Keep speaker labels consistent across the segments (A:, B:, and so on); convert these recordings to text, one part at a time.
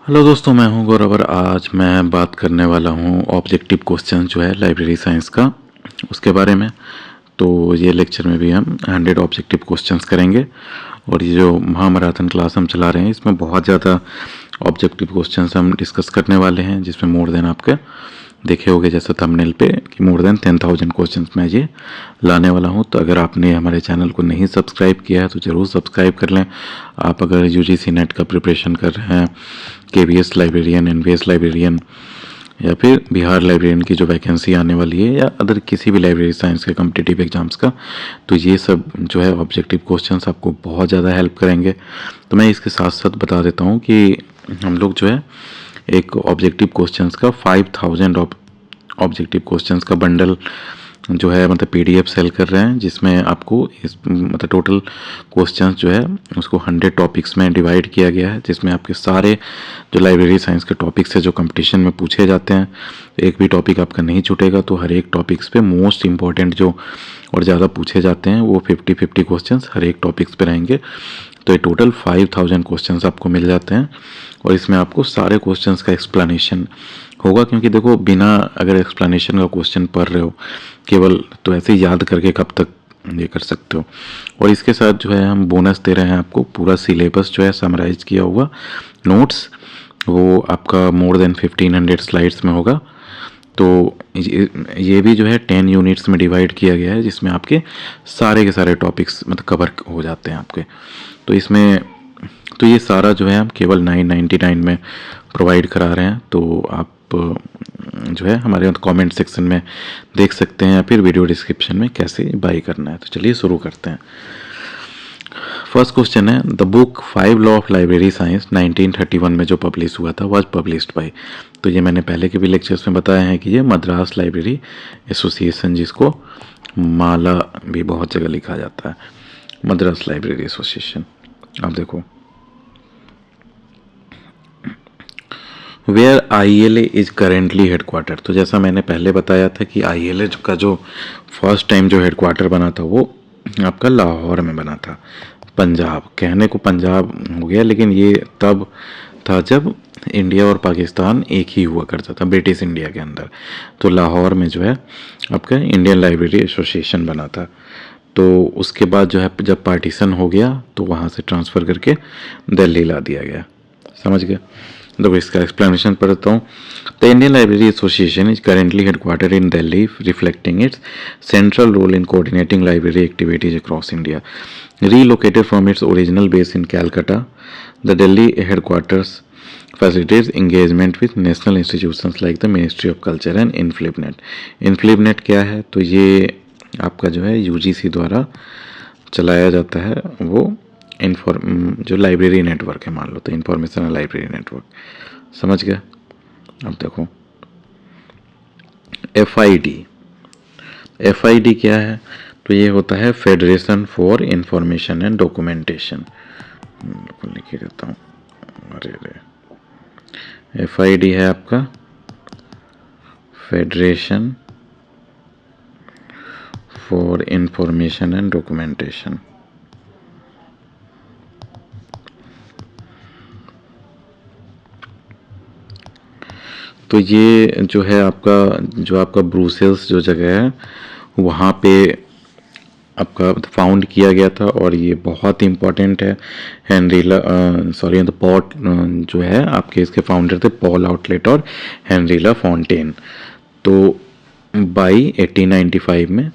A: Hello दोस्तों, मैं हूं गौरव और आज मैं बात करने वाला हूं ऑब्जेक्टिव क्वेश्चन जो है लाइब्रेरी साइंस का, उसके बारे में। तो ये लेक्चर में भी हम 100 ऑब्जेक्टिव क्वेश्चंस करेंगे और ये जो महामैराथन क्लास हम चला रहे हैं इसमें बहुत ज़्यादा ऑब्जेक्टिव क्वेश्चंस हम डिस्कस करने वाले हैं, जिसमें मोर देन आपके देखे होंगे जैसे थंबनेल पे कि मोर देन 10,000 क्वेश्चंस मैं ये लाने वाला हूँ। तो अगर आपने हमारे चैनल को नहीं सब्सक्राइब किया है तो ज़रूर सब्सक्राइब कर लें। आप अगर यूजीसी नेट का प्रिपरेशन कर रहे हैं, केवीएस लाइब्रेरियन, एनवीएस लाइब्रेरियन या फिर बिहार लाइब्रेरियन की जो वैकेंसी आने वाली है, या अदर किसी भी लाइब्रेरी साइंस के कम्पिटिटिव एग्जाम्स का, तो ये सब जो है ऑब्जेक्टिव क्वेश्चंस आपको बहुत ज़्यादा हेल्प करेंगे। तो मैं इसके साथ साथ बता देता हूँ कि हम लोग जो है एक ऑब्जेक्टिव क्वेश्चंस का 5,000 ऑब्जेक्टिव क्वेश्चंस का बंडल जो है मतलब पीडीएफ सेल कर रहे हैं, जिसमें आपको इस मतलब टोटल क्वेश्चंस जो है उसको 100 टॉपिक्स में डिवाइड किया गया है, जिसमें आपके सारे जो लाइब्रेरी साइंस के टॉपिक्स है जो कंपटीशन में पूछे जाते हैं, एक भी टॉपिक आपका नहीं छूटेगा। तो हर एक टॉपिक्स पे मोस्ट इंपॉर्टेंट जो और ज़्यादा पूछे जाते हैं वो 50-50 क्वेश्चंस हर एक टॉपिक्स पे रहेंगे। तो ये टोटल 5,000 क्वेश्चंस आपको मिल जाते हैं और इसमें आपको सारे क्वेश्चंस का एक्सप्लेनेशन होगा, क्योंकि देखो बिना अगर एक्सप्लेनेशन का क्वेश्चन पढ़ रहे हो केवल, तो ऐसे ही याद करके कब तक ये कर सकते हो। और इसके साथ जो है हम बोनस दे रहे हैं आपको, पूरा सिलेबस जो है समराइज किया हुआ नोट्स, वो आपका मोर देन 1500 स्लाइड्स में होगा। तो ये भी जो है 10 यूनिट्स में डिवाइड किया गया है, जिसमें आपके सारे के सारे टॉपिक्स मतलब कवर हो जाते हैं आपके। तो इसमें तो ये सारा जो है हम केवल 999 में प्रोवाइड करा रहे हैं। तो आप जो है हमारे कमेंट सेक्शन में देख सकते हैं या फिर वीडियो डिस्क्रिप्शन में कैसे बाई करना है। तो चलिए शुरू करते हैं। फर्स्ट क्वेश्चन है, the book 5 law of library science 1931 में जो पब्लिश हुआ था वाज पब्लिश्ड बाय। तो ये मैंने पहले के भी लेक्चर्स में बताया है कि ये मद्रास लाइब्रेरी एसोसिएशन, जिसको माला भी बहुत जगह लिखा जाता है, मद्रास लाइब्रेरी एसोसिएशन। आप देखो, where ILA is currently headquarter. तो जैसा मैंने पहले बताया था कि ILA का जो फर्स्ट टाइम जो हेडक्वार्टर बना था वो आपका लाहौर में बना था, पंजाब। कहने को पंजाब हो गया, लेकिन ये तब था जब इंडिया और पाकिस्तान एक ही हुआ करता था ब्रिटिश इंडिया के अंदर। तो लाहौर में जो है आपका इंडियन लाइब्रेरी एसोसिएशन बना था। तो उसके बाद जो है जब पार्टीशन हो गया तो वहाँ से ट्रांसफ़र करके दिल्ली ला दिया गया। समझ गए? तो इसका एक्सप्लेनेशन पढ़ता हूँ। The Indian library association is currently headquartered in Delhi, reflecting its central role in coordinating library activities across India. Relocated from its original base in Calcutta, the Delhi headquarters facilitates engagement with national institutions like the Ministry of Culture and InflibNet। InflibNet क्या है? तो ये आपका जो है UGC द्वारा चलाया जाता है, वो जो लाइब्रेरी नेटवर्क है, मान लो तो इंफॉर्मेशन लाइब्रेरी नेटवर्क। समझ गया? अब देखो FID क्या है? तो ये होता है federation for information and documentation. लिख ही देता हूँ। अरे FID है आपका federation for information and documentation. तो ये जो है आपका ब्रुसेल्स जो जगह है वहाँ पे आपका फाउंड किया गया था, और ये बहुत इम्पॉर्टेंट है। द पॉट जो है आपके इसके फाउंडर थे पॉल आउटलेट और हेनरीला फॉन्टेन। तो बाई 1895 में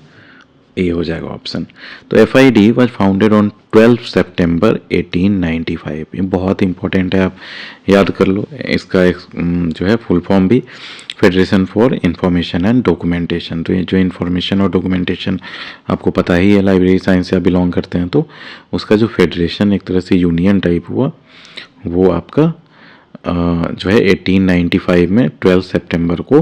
A: ए हो जाएगा ऑप्शन। तो FID वॉज फाउंडेड ऑन 12 सितंबर 1895। ये बहुत इंपॉर्टेंट है, आप याद कर लो। इसका जो है फुल फॉर्म भी federation for information and documentation. तो ये जो इन्फॉर्मेशन और डॉक्यूमेंटेशन आपको पता ही है, लाइब्रेरी साइंस से आप बिलोंग करते हैं, तो उसका जो फेडरेशन एक तरह से यूनियन टाइप हुआ, वो आपका जो है 1895 में 12 सितंबर को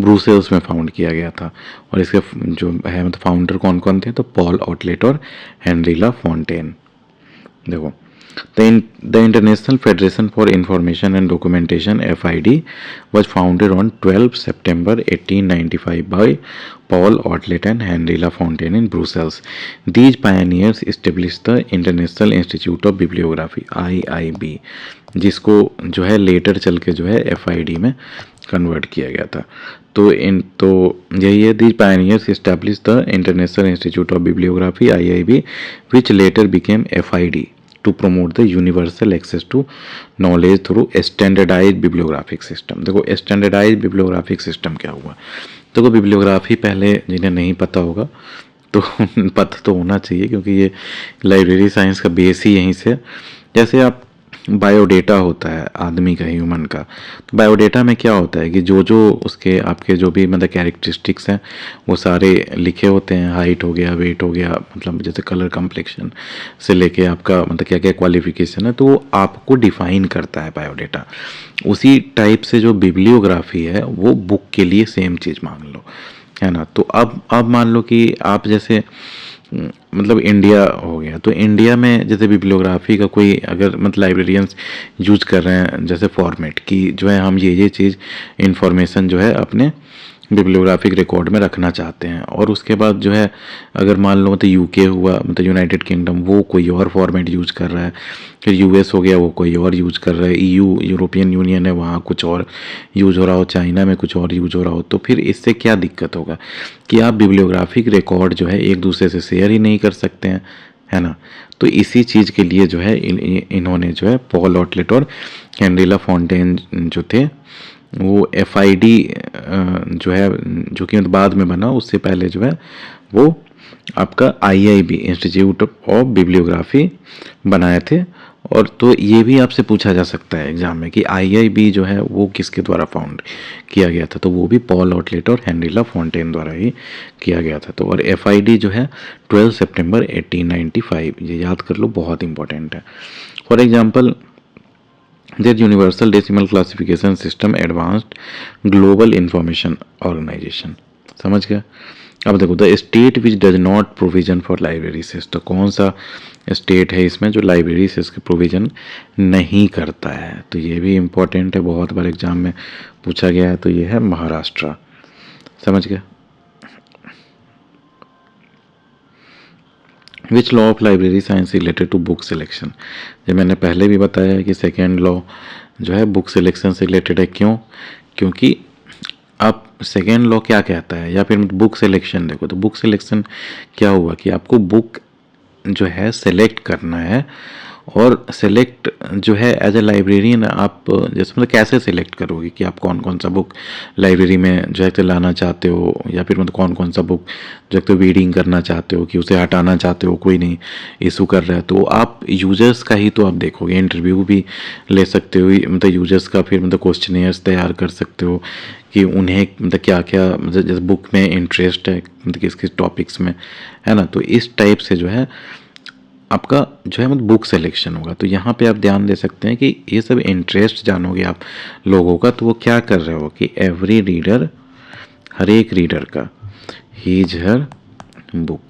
A: ब्रुसेल्स में फाउंड किया गया था। और इसके जो है मतलब फाउंडर कौन कौन थे? तो पॉल आउटलेट और हेनरीला फॉन्टेन। देखो, The International Federation for Information and Documentation (FID) was founded on 12 September 1895 by Paul Otlet and Henri Lafontaine in Brussels. These pioneers established the International Institute of Bibliography (IIB), जिसको जो है letter चल के जो है FID में convert किया गया था. तो यही है. These pioneers established the International Institute of Bibliography (IIB), which later became FID, to promote the universal access to knowledge through standardized bibliographic system. देखो standardized bibliographic system क्या हुआ. देखो बिब्लियोग्राफी पहले जिन्हें नहीं पता होगा तो पता तो होना चाहिए, क्योंकि ये लाइब्रेरी साइंस का बेस ही यहीं से. जैसे आप बायोडेटा होता है आदमी का, ह्यूमन का, तो बायोडेटा में क्या होता है कि जो उसके आपके जो भी मतलब कैरेक्टरिस्टिक्स हैं वो सारे लिखे होते हैं. हाइट हो गया, वेट हो गया, मतलब जैसे कलर कम्प्लेक्शन से लेके आपका मतलब क्या क्या क्वालिफिकेशन है, तो वो आपको डिफाइन करता है बायोडेटा. उसी टाइप से जो बिब्लियोग्राफी है वो बुक के लिए सेम चीज़ मान लो, है ना. तो अब मान लो कि आप जैसे मतलब इंडिया हो गया, तो इंडिया में जैसे बिब्लियोग्राफी का कोई अगर मतलब लाइब्रेरियंस यूज कर रहे हैं जैसे फॉर्मेट कि जो है हम ये चीज़ इंफॉर्मेशन जो है अपने बिब्लियोग्राफिक रिकॉर्ड में रखना चाहते हैं, और उसके बाद जो है अगर मान लो मतलब यूके हुआ मतलब यूनाइटेड किंगडम, वो कोई और फॉर्मेट यूज कर रहा है, फिर यूएस हो गया वो कोई और यूज कर रहा है, ईयू यूरोपियन यूनियन है वहाँ कुछ और यूज हो रहा हो, चाइना में कुछ और यूज हो रहा हो, तो फिर इससे क्या दिक्कत होगा कि आप बिब्लियोग्राफिक रिकॉर्ड जो है एक दूसरे से शेयर ही नहीं कर सकते हैं, है ना. तो इसी चीज़ के लिए जो है इन्होंने जो है पॉल ऑटलेट और हेनरी लाफोंटेन जो थे वो FID जो है, जो कि बाद में बना, उससे पहले जो है वो आपका IIB इंस्टीट्यूट ऑफ बिब्लियोग्राफी बनाए थे. और तो ये भी आपसे पूछा जा सकता है एग्जाम में कि IIB जो है वो किसके द्वारा फाउंड किया गया था, तो वो भी पॉल ऑटलेट और हेनरी लाफोंटेन द्वारा ही किया गया था. तो और FID जो है 12 सितंबर 1895, ये याद कर लो, बहुत इंपॉर्टेंट है. For example their universal decimal classification system advanced global information organization. समझ गया. अब देखो the state which does not provision for libraries, तो कौन सा स्टेट है इसमें जो लाइब्रेरीज के प्रोविजन नहीं करता है, तो ये भी इम्पोर्टेंट है, बहुत बार एग्जाम में पूछा गया है. तो ये है महाराष्ट्र. समझ गया. Which law of library science related to book selection, जो मैंने पहले भी बताया है कि सेकेंड लॉ जो है बुक सिलेक्शन से रिलेटेड है. क्यों? क्योंकि आप सेकेंड लॉ क्या कहता है, या फिर बुक सिलेक्शन देखो, तो बुक सिलेक्शन क्या हुआ कि आपको बुक जो है सेलेक्ट करना है, और सेलेक्ट जो है एज ए लाइब्रेरियन आप जैसे मतलब कैसे सेलेक्ट करोगे कि आप कौन कौन सा बुक लाइब्रेरी में जो है लाना चाहते हो, या फिर मतलब कौन कौन सा बुक जो है रीडिंग करना चाहते हो कि उसे हटाना चाहते हो, कोई नहीं इशू कर रहा है, तो आप यूजर्स का ही तो आप देखोगे. इंटरव्यू भी ले सकते हो मतलब यूजर्स का, फिर मतलब क्वेश्चनेयर्स तैयार कर सकते हो कि उन्हें मतलब क्या क्या मतलब जैसे बुक में इंटरेस्ट है मतलब किस किस टॉपिक्स में, है ना. तो इस टाइप से जो है आपका जो है मतलब बुक सिलेक्शन होगा. तो यहाँ पे आप ध्यान दे सकते हैं कि ये सब इंटरेस्ट जानोगे आप लोगों का, तो वो क्या कर रहे हो कि एवरी रीडर, हर एक रीडर का हीज हर बुक.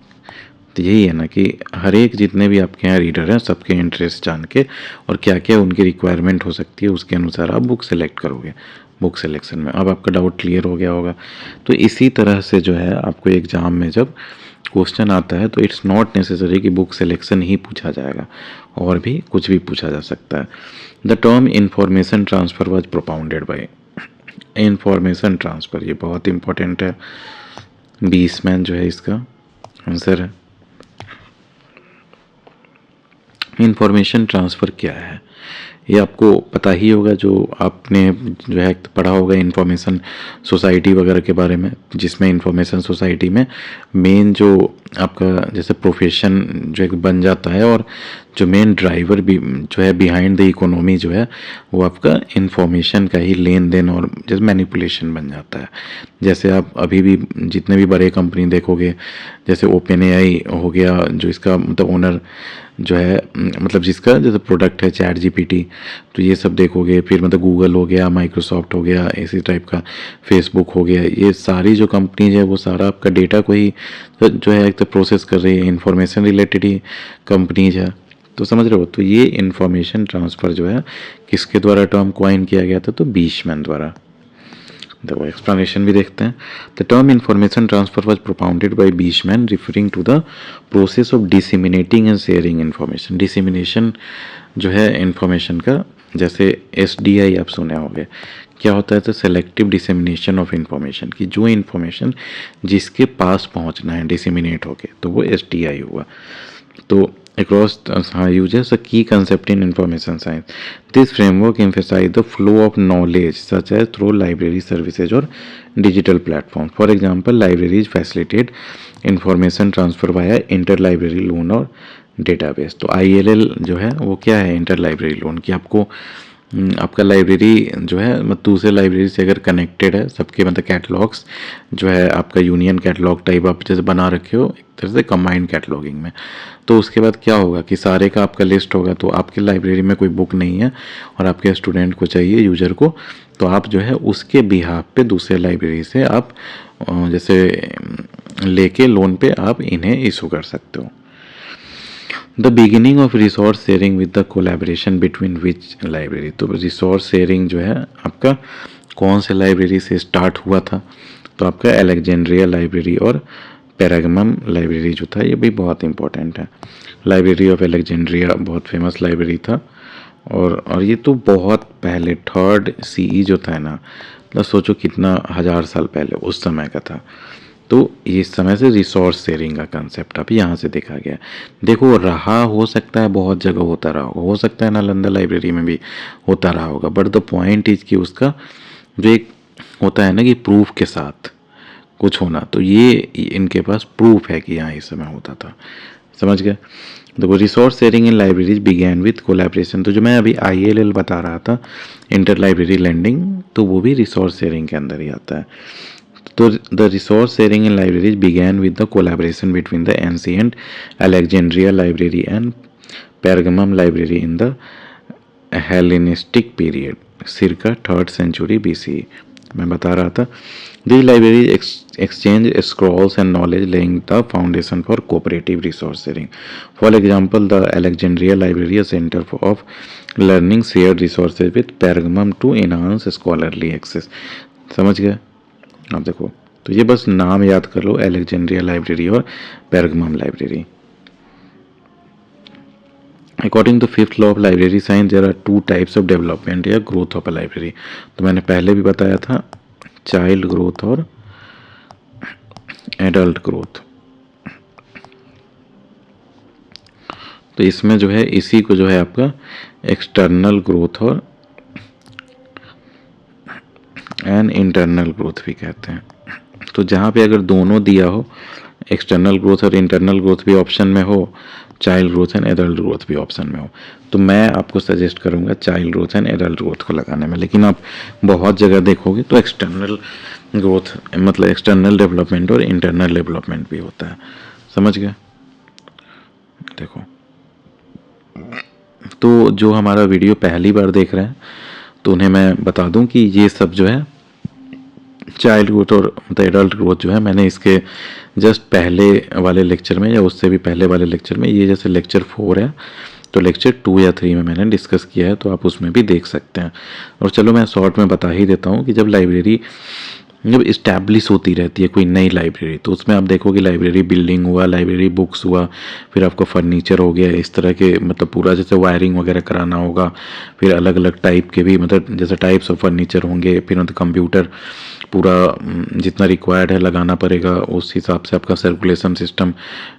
A: तो यही है ना कि हर एक जितने भी आपके यहाँ रीडर हैं सबके इंटरेस्ट जान के और क्या क्या उनकी रिक्वायरमेंट हो सकती है उसके अनुसार आप बुक सेलेक्ट करोगे बुक सिलेक्शन में. अब आपका डाउट क्लियर हो गया होगा. तो इसी तरह से जो है आपको एग्ज़ाम में जब क्वेश्चन आता है तो इट्स नॉट नेसेसरी कि बुक सिलेक्शन ही पूछा जाएगा, और भी कुछ भी पूछा जा सकता है. The term information transfer was propounded bye. Information transfer ये बहुत इंपॉर्टेंट है, 20 में जो है इसका आंसर है. इंफॉर्मेशन ट्रांसफ़र क्या है ये आपको पता ही होगा, जो आपने जो है पढ़ा होगा इंफॉर्मेशन सोसाइटी वगैरह के बारे में, जिसमें इंफॉर्मेशन सोसाइटी में मेन जो आपका जैसे प्रोफेशन जो एक बन जाता है, और जो मेन ड्राइवर भी जो है बिहाइंड द इकोनॉमी जो है वो आपका इंफॉर्मेशन का ही लेन देन और जैसे मैनिपुलेशन बन जाता है. जैसे आप अभी भी जितने भी बड़े कंपनी देखोगे, जैसे OpenAI हो गया जो इसका मतलब ओनर जो है मतलब जिसका जैसे प्रोडक्ट है ChatGPT, तो ये सब देखोगे. फिर मतलब गूगल हो गया, माइक्रोसॉफ्ट हो गया, इसी टाइप का फेसबुक हो गया, ये सारी जो कंपनीज है वो सारा आपका डेटा को ही जो है एक तो प्रोसेस कर रही है. इंफॉर्मेशन रिलेटेड ही कंपनीज है. तो समझ रहे हो, तो ये इंफॉर्मेशन ट्रांसफ़र जो है किसके द्वारा टर्म कॉइन किया गया था, तो बीशमैन द्वारा। देखो एक्सप्लेनेशन भी देखते हैं। The term information transfer was propounded by Bishman referring to the process of disseminating and sharing information. Dissemination जो है इंफॉर्मेशन का, जैसे SDI आप सुने होंगे, क्या होता है, तो सेलेक्टिव डिसेमिनेशन ऑफ इंफॉर्मेशन, की जो इंफॉर्मेशन जिसके पास पहुंचना है डिसेमिनेट होके, तो वो SDI हुआ। तो across uses a key concept in information science. This framework emphasizes the flow of knowledge such as through library services or digital platforms. For example, libraries facilitate information transfer via interlibrary loan और database. तो ILL जो है वो क्या है, inter library loan, की आपको आपका लाइब्रेरी जो है मतलब दूसरे लाइब्रेरी से अगर कनेक्टेड है, सबके मतलब कैटलॉग्स जो है आपका यूनियन कैटलॉग टाइप आप जैसे बना रखे हो एक तरह से कंबाइंड कैटलॉगिंग में, तो उसके बाद क्या होगा कि सारे का आपका लिस्ट होगा। तो आपके लाइब्रेरी में कोई बुक नहीं है और आपके स्टूडेंट को चाहिए, यूजर को, तो आप जो है उसके बिहाफ पे दूसरे लाइब्रेरी से आप जैसे लेके लोन पे आप इन्हें इशू कर सकते हो। The beginning of resource sharing with the collaboration between which library. तो रिसोर्स शेयरिंग जो है आपका कौन से लाइब्रेरी से स्टार्ट हुआ था, तो आपका अलेक्जेंड्रिया लाइब्रेरी और पेरागमम लाइब्रेरी जो था, ये भी बहुत इंपॉर्टेंट है। लाइब्रेरी ऑफ अलेक्जेंड्रिया बहुत फेमस लाइब्रेरी था, और ये तो बहुत पहले 3rd CE जो था ना, मतलब सोचो कितना 1000 साल पहले उस समय का था। तो इस समय से रिसोर्स शेयरिंग का कंसेप्ट अब यहाँ से देखा गया। देखो रहा, हो सकता है बहुत जगह होता रहा होगा, हो सकता है नालंदा लाइब्रेरी में भी होता रहा होगा, बट द पॉइंट इज कि उसका जो एक होता है ना कि प्रूफ के साथ कुछ होना, तो ये इनके पास प्रूफ है कि यहाँ इस समय होता था। समझ गए। देखो resource sharing in libraries began with collaboration. तो जो मैं अभी ILL बता रहा था, इंटर लाइब्रेरी लेंडिंग, तो वो भी रिसोर्स शेयरिंग के अंदर ही आता है। तो the resource sharing in libraries began with the collaboration between the ancient Alexandria library and Pergamum library in the Hellenistic period circa 3rd century BCE। मैं बता रहा था, these libraries exchange scrolls and knowledge laying the foundation for cooperative resource sharing. For example, the Alexandria Library, a center of learning, shared resources with Pergamum to enhance scholarly access। समझ गए। अब देखो, तो ये बस नाम याद कर लो, अलेक्जेंड्रिया लाइब्रेरी और Pergamum library. According to 5th law of library science there are 2 types of development या ग्रोथ ऑफ अ लाइब्रेरी। तो मैंने पहले भी बताया था, चाइल्ड ग्रोथ और एडल्ट ग्रोथ। तो इसमें जो है इसी को जो है आपका एक्सटर्नल ग्रोथ और एंड इंटरनल ग्रोथ भी कहते हैं। तो जहाँ पे अगर दोनों दिया हो, एक्सटर्नल ग्रोथ और इंटरनल ग्रोथ भी ऑप्शन में हो, child growth and adult growth भी ऑप्शन में हो, तो मैं आपको सजेस्ट करूँगा child growth and adult growth को लगाने में। लेकिन आप बहुत जगह देखोगे तो एक्सटर्नल ग्रोथ मतलब एक्सटर्नल डेवलपमेंट और इंटरनल डेवलपमेंट भी होता है। समझ गए। देखो, तो जो हमारा वीडियो पहली बार देख रहे हैं, तो उन्हें मैं बता दूं कि ये सब जो है चाइल्ड ग्रोथ और मतलब एडल्ट ग्रोथ जो है, मैंने इसके जस्ट पहले वाले लेक्चर में या उससे भी पहले वाले लेक्चर में, ये जैसे लेक्चर 4 है तो लेक्चर 2 या 3 में मैंने डिस्कस किया है, तो आप उसमें भी देख सकते हैं। और चलो मैं शॉर्ट में बता ही देता हूँ कि जब लाइब्रेरी जब इस्टेब्लिश होती रहती है कोई नई लाइब्रेरी, तो उसमें आप देखोगे लाइब्रेरी बिल्डिंग हुआ, लाइब्रेरी बुक्स हुआ, फिर आपका फर्नीचर हो गया, इस तरह के मतलब पूरा जैसे वायरिंग वगैरह कराना होगा, फिर अलग अलग टाइप के भी मतलब जैसे टाइप्स ऑफ फर्नीचर होंगे, फिर मतलब कंप्यूटर पूरा जितना रिक्वायर्ड है लगाना पड़ेगा, उस हिसाब से आपका सर्कुलेशन सिस्टम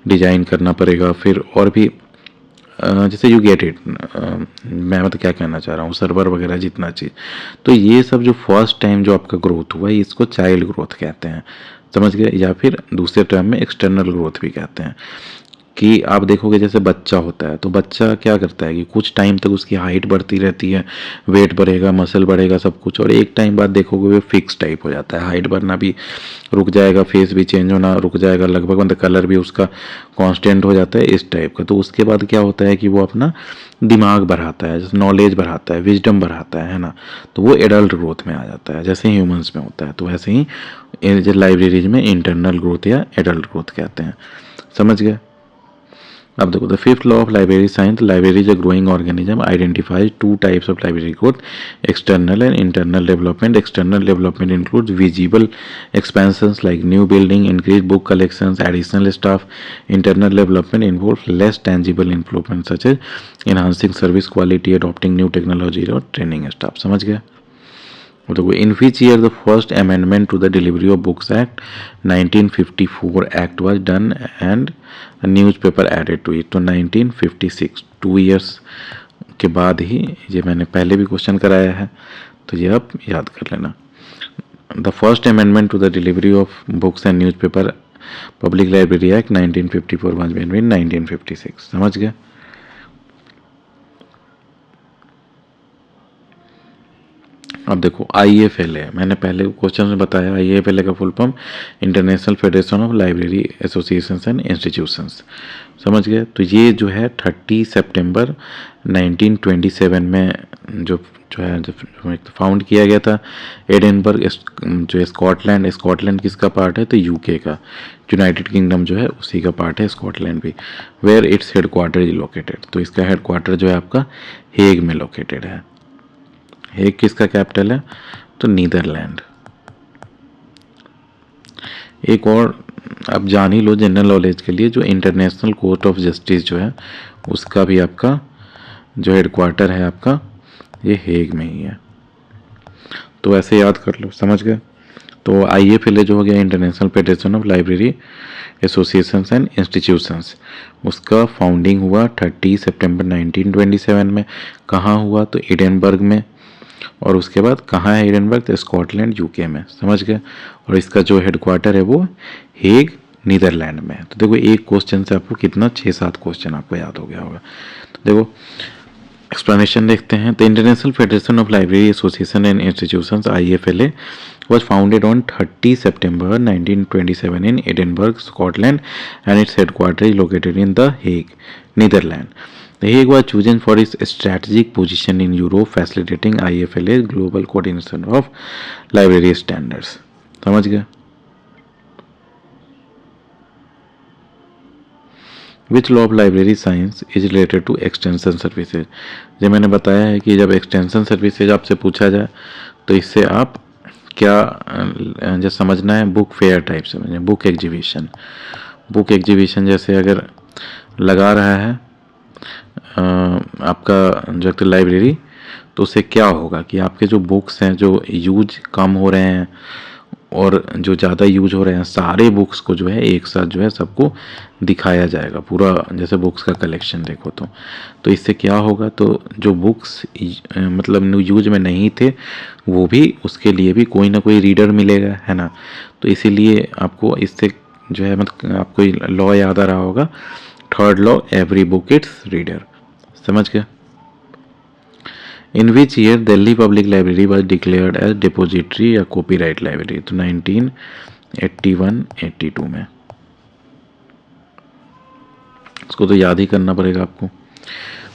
A: डिजाइन करना पड़ेगा, फिर और भी जैसे यू गेट इट, मैं मतलब क्या कहना चाह रहा हूँ, सर्वर वगैरह जितना चीज़। तो ये सब जो फर्स्ट टाइम जो आपका ग्रोथ हुआ है, इसको चाइल्ड ग्रोथ कहते हैं। समझ गए। या फिर दूसरे टर्म में एक्सटर्नल ग्रोथ भी कहते हैं। कि आप देखोगे जैसे बच्चा होता है, तो बच्चा क्या करता है कि कुछ टाइम तक उसकी हाइट बढ़ती रहती है, वेट बढ़ेगा, मसल बढ़ेगा, सब कुछ, और एक टाइम बाद देखोगे वो फिक्स टाइप हो जाता है, हाइट बढ़ना भी रुक जाएगा, फेस भी चेंज होना रुक जाएगा, लगभग मतलब कलर भी उसका कांस्टेंट हो जाता है इस टाइप का। तो उसके बाद क्या होता है कि वो अपना दिमाग बढ़ाता है, जैसे नॉलेज बढ़ाता है, विजडम बढ़ाता है ना, तो वो एडल्ट ग्रोथ में आ जाता है, जैसे ह्यूमंस में होता है। तो वैसे ही लाइब्रेरीज में इंटरनल ग्रोथ या एडल्ट ग्रोथ कहते हैं। समझ गए। अब देखो the fifth law of library science, library is a growing organism, identifies two types of library growth, external and internal development. External development includes visible expansions like new building, increased book collections, additional staff. Internal development involves less tangible improvement such as enhancing service quality, adopting new technology और training staff. समझ गया? देखो in which year the first amendment to the delivery of books act 1954 act was done and newspaper added to it. तो 1956, 2 years के बाद ही, ये मैंने पहले भी क्वेश्चन कराया है तो ये आप याद कर लेना. The first amendment to the delivery of books and newspaper public library act 1954 was made in 1956. समझ गए? अब देखो IFLA, मैंने पहले क्वेश्चन में बताया IFLA का full form international federation of library associations and institutions. समझ गए? तो ये जो है 30 सितंबर 1927 में जो है फाउंड किया गया था. एडिनबर्ग जो स्कॉटलैंड किसका पार्ट है? तो यूके का. यूनाइटेड किंगडम जो है उसी का पार्ट है स्कॉटलैंड भी. Where its headquarter is located, तो इसका हेडक्वार्टर जो है आपका हेग में लोकेटेड है. हेग किसका कैपिटल है? तो नीदरलैंड. एक और आप जान ही लो जनरल नॉलेज के लिए, जो इंटरनेशनल कोर्ट ऑफ जस्टिस जो है उसका भी आपका जो हेडक्वार्टर है आपका ये हेग में ही है. तो ऐसे याद कर लो. समझ गए? तो IFLA जो हो गया international federation of library associations and institutions, उसका फाउंडिंग हुआ 30 सितंबर 1927 में. कहाँ हुआ? तो एडिनबर्ग में. और उसके बाद कहाँ है एडिनबर्ग? तो स्कॉटलैंड यूके में. समझ गए? और इसका जो हेडक्वार्टर है वो हेग नीदरलैंड में. तो देखो एक क्वेश्चन से आपको कितना 6-7 क्वेश्चन आपको याद हो गया होगा. तो देखो एक्सप्लेनेशन देखते हैं. तो international federation of library association and institutions IFLA was founded on 30 September 1927 in Edinburgh, Scotland, and its headquarters is located in The Hague, Netherlands. The Hague was chosen for its strategic position in Europe, facilitating IFLA's global coordination of library standards. समझ गए? Which law of library science is related to extension services? जो मैंने बताया है कि जब extension services आपसे पूछा जाए तो इससे आप क्या जो समझना है, बुक फेयर टाइप समझना. बुक एग्जीबिशन जैसे अगर लगा रहा है आपका जो एक लाइब्रेरी, तो उससे क्या होगा कि आपके जो बुक्स हैं जो यूज कम हो रहे हैं और जो ज़्यादा यूज हो रहे हैं, सारे बुक्स को जो है एक साथ जो है सबको दिखाया जाएगा पूरा. जैसे बुक्स का कलेक्शन देखो तो इससे क्या होगा? तो जो बुक्स मतलब यूज में नहीं थे वो भी, उसके लिए भी कोई ना कोई रीडर मिलेगा, है ना. तो इसीलिए आपको इससे जो है मतलब आपको लॉ याद आ रहा होगा, third law, every book its reader. समझ गए? In which year Delhi public library was declared as depository या कॉपीराइट लाइब्रेरी? तो 1981-82 में. इसको तो याद ही करना पड़ेगा आपको.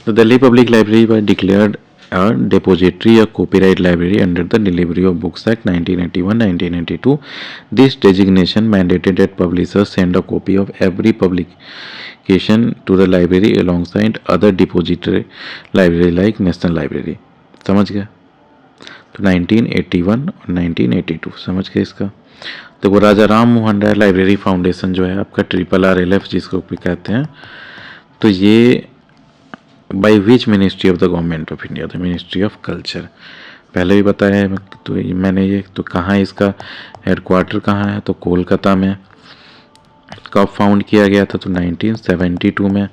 A: तो Delhi public library was declared a depository or copyright library under the Delivery of Books Act 1981-1982. This designation mandated that publishers send a copy of every publication to the library alongside other depository library like National Library. समझ गया? तो 1981 और 1982 समझ गए इसका. देखो राजा Ram Mohan Roy library foundation जो है आपका RRRLF जिसको भी कहते हैं, तो ये by which ministry of the government of India? The ministry of culture. पहले भी बताया है तो मैंने ये. तो कहाँ इसका हेडक्वार्टर कहाँ है? तो कोलकाता में. कब फाउंड किया गया था? तो 1972 में.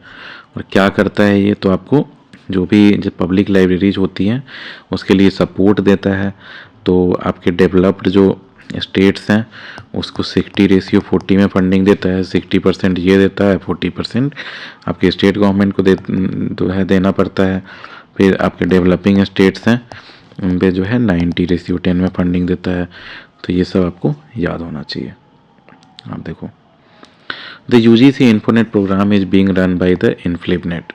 A: और क्या करता है ये? तो आपको जो भी जो पब्लिक लाइब्रेरीज होती हैं उसके लिए सपोर्ट देता है. तो आपके डेवलप्ड जो स्टेट्स हैं उसको 60:40 में फंडिंग देता है. 60% ये देता है, 40% आपके स्टेट गवर्नमेंट को जो है देना पड़ता है. फिर आपके डेवलपिंग स्टेट्स हैं उन पे जो है 90:10 में फंडिंग देता है. तो ये सब आपको याद होना चाहिए. आप देखो the UGC Infonet programme is being run by the INFLIBNET.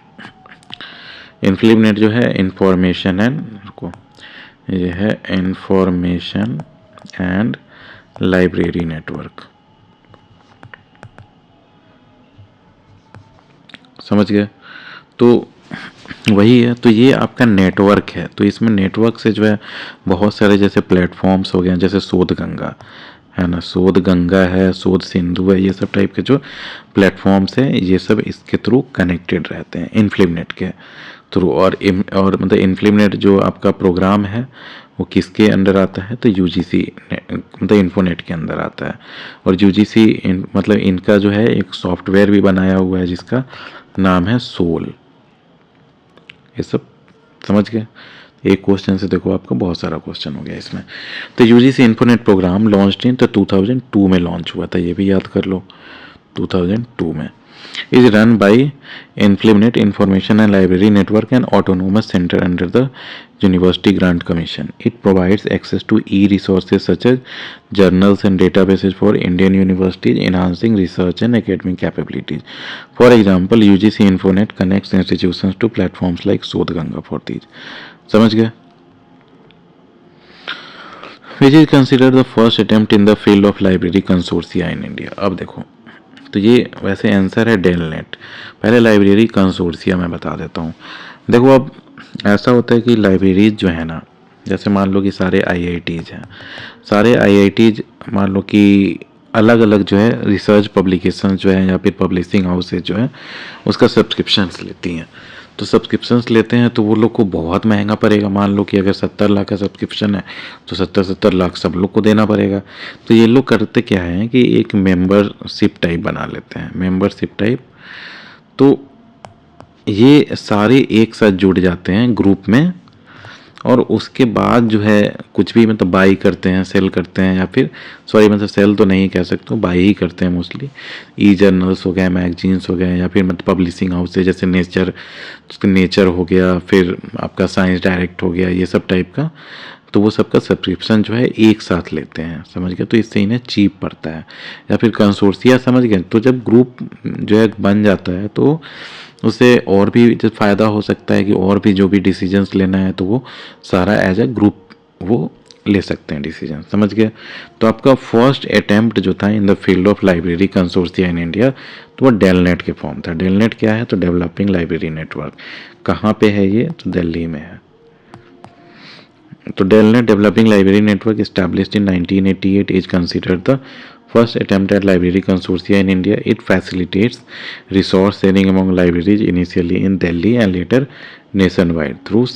A: INFLIBNET जो है इंफॉर्मेशन एंड ये है इंफॉर्मेशन एंड लाइब्रेरी नेटवर्क. समझ गए। तो वही है, तो ये आपका नेटवर्क है। तो इसमें नेटवर्क से जो है बहुत सारे जैसे प्लेटफॉर्म्स हो गए, जैसे शोध गंगा है ना, शोध गंगा है, शोध सिंधु है, ये सब टाइप के जो प्लेटफॉर्म्स हैं ये सब इसके थ्रू कनेक्टेड रहते हैं इन्फ्लिमनेट के थ्रू। और मतलब इन्फ्लिमनेट जो आपका प्रोग्राम है वो किसके अंडर आता है, तो यूजीसी मतलब इन्फोनेट के अंदर आता है। और यूजीसी मतलब इनका जो है एक सॉफ्टवेयर भी बनाया हुआ है जिसका नाम है सोल। ये सब समझ गए। एक क्वेश्चन से देखो आपका बहुत सारा क्वेश्चन हो गया इसमें। तो यूजीसी इन्फोनेट प्रोग्राम लॉन्च इन तो 2002 में लॉन्च हुआ था, ये भी याद कर लो, 2002 में। Is run by INFLIBNET information and library network and autonomous centre under the university grants commission. It provides access to e resources such as journals and databases for Indian universities, enhancing research and academic capabilities. For example, UGC Infonet connects institutions to platforms like Sodhganga for these. समझ गए? Which is considered the first attempt in the field of library consortia in India. अब देखो, तो ये वैसे answer है DELNET. पहले library कंसोर्सिया मैं बता देता हूँ। देखो अब ऐसा होता है कि लाइब्रेरीज जो है ना, जैसे मान लो कि सारे आईआईटीज हैं, सारे आईआईटीज मान लो कि अलग अलग जो है रिसर्च पब्लिकेशन जो है या फिर पब्लिशिंग हाउसेज जो है उसका सब्सक्रिप्शंस लेती हैं। तो सब्सक्रिप्शंस लेते हैं तो वो लोग को बहुत महंगा पड़ेगा। मान लो कि अगर 70 लाख का सब्सक्रिप्शन है तो 70 लाख सब लोग को देना पड़ेगा। तो ये लोग करते क्या है कि एक मेंबरशिप टाइप बना लेते हैं, मेंबरशिप टाइप। तो ये सारे एक साथ जुड़ जाते हैं ग्रुप में, और उसके बाद जो है कुछ भी मतलब बाई करते हैं, सेल करते हैं, या फिर सॉरी मतलब सेल तो नहीं कह सकते, बाई ही करते हैं मोस्टली। ई जर्नल्स हो गए, मैगजीन्स हो गए, या फिर मतलब पब्लिशिंग हाउस है जैसे नेचर हो गया, फिर आपका साइंस डायरेक्ट हो गया, ये सब टाइप का। तो वो सबका सब्सक्रिप्शन जो है एक साथ लेते हैं, समझ गए। तो इससे इन्हें चीप पड़ता है। या फिर कंसोर्सिया, समझ गए। तो जब ग्रुप जो है बन जाता है तो उससे और भी जो फ़ायदा हो सकता है कि और भी जो भी डिसीजंस लेना है तो वो सारा एज अ ग्रुप वो ले सकते हैं डिसीजन, समझ गए। तो आपका फर्स्ट अटेम्प्ट जो था in the field of library consortia in India, तो वो डेलनेट के फॉर्म था। डेलनेट क्या है, तो डेवलपिंग लाइब्रेरी नेटवर्क। कहाँ पे है ये, तो दिल्ली में है। तो DELNET developing library network established in 1988 is considered the first attempt at library consortia in India. It facilitates resource sharing among libraries initially in Delhi and later nationwide through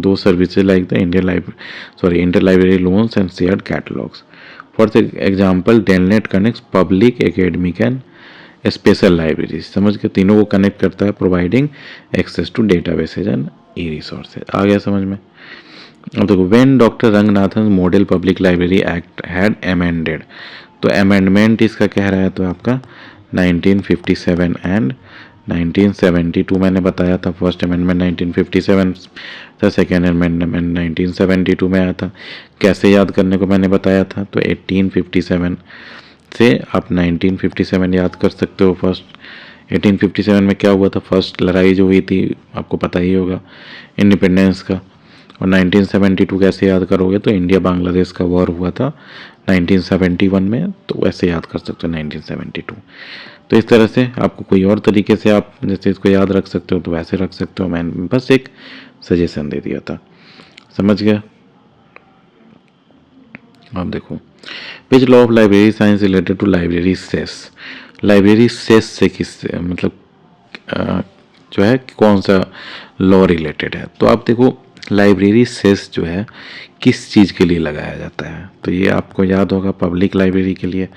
A: those services like the interlibrary loans and shared catalogs. For example, Delnet connects public, academic and special libraries. समझ के तीनों को connect करता है, providing access to databases and e resources. आ गया समझ में। अब देखो, when doctor Ranganathan model public library act had amended, तो अमेंडमेंट इसका कह रहा है तो आपका 1957 एंड 1972 मैंने बताया था। फर्स्ट अमेंडमेंट 1957 था, सेकेंड अमेंडमेंट 1972 में आया था। कैसे याद करने को मैंने बताया था, तो 1857 से आप 1957 याद कर सकते हो। फर्स्ट 1857 में क्या हुआ था, फर्स्ट लड़ाई जो हुई थी आपको पता ही होगा, इंडिपेंडेंस का। और 1972 कैसे याद करोगे, तो इंडिया बांग्लादेश का वॉर हुआ था 1971 में, तो वैसे याद कर सकते हो 1972। तो इस तरह से आपको कोई और तरीके से आप जैसे इसको याद रख सकते हो तो वैसे रख सकते हो। मैंने बस एक सजेशन दे दिया था, समझ गया। अब देखो, which law of library science related to library cess. Library cess से किस मतलब जो है कौन सा लॉ रिलेटेड है, तो आप देखो लाइब्रेरी सेस जो है किस चीज़ के लिए लगाया जाता है, तो ये आपको याद होगा पब्लिक लाइब्रेरी के लिए,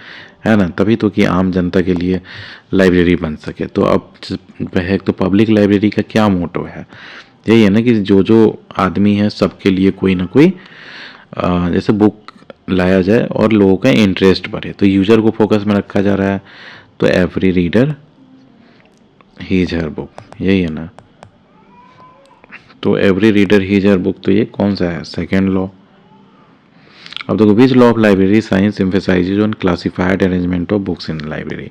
A: है ना। तभी तो कि आम जनता के लिए लाइब्रेरी बन सके। तो अब है तो पब्लिक लाइब्रेरी का क्या मोटो है, यही है ना कि जो आदमी है सबके लिए कोई ना कोई जैसे बुक लाया जाए और लोगों का इंटरेस्ट बढ़े। तो यूजर को फोकस में रखा जा रहा है, तो एवरी रीडर हीज हर बुक, यही है ना। तो एवरी रीडर हीज हर बुक, तो ये कौन सा है, सेकेंड लॉ। अब देखो, which law of library science emphasises on classified arrangement of books in library.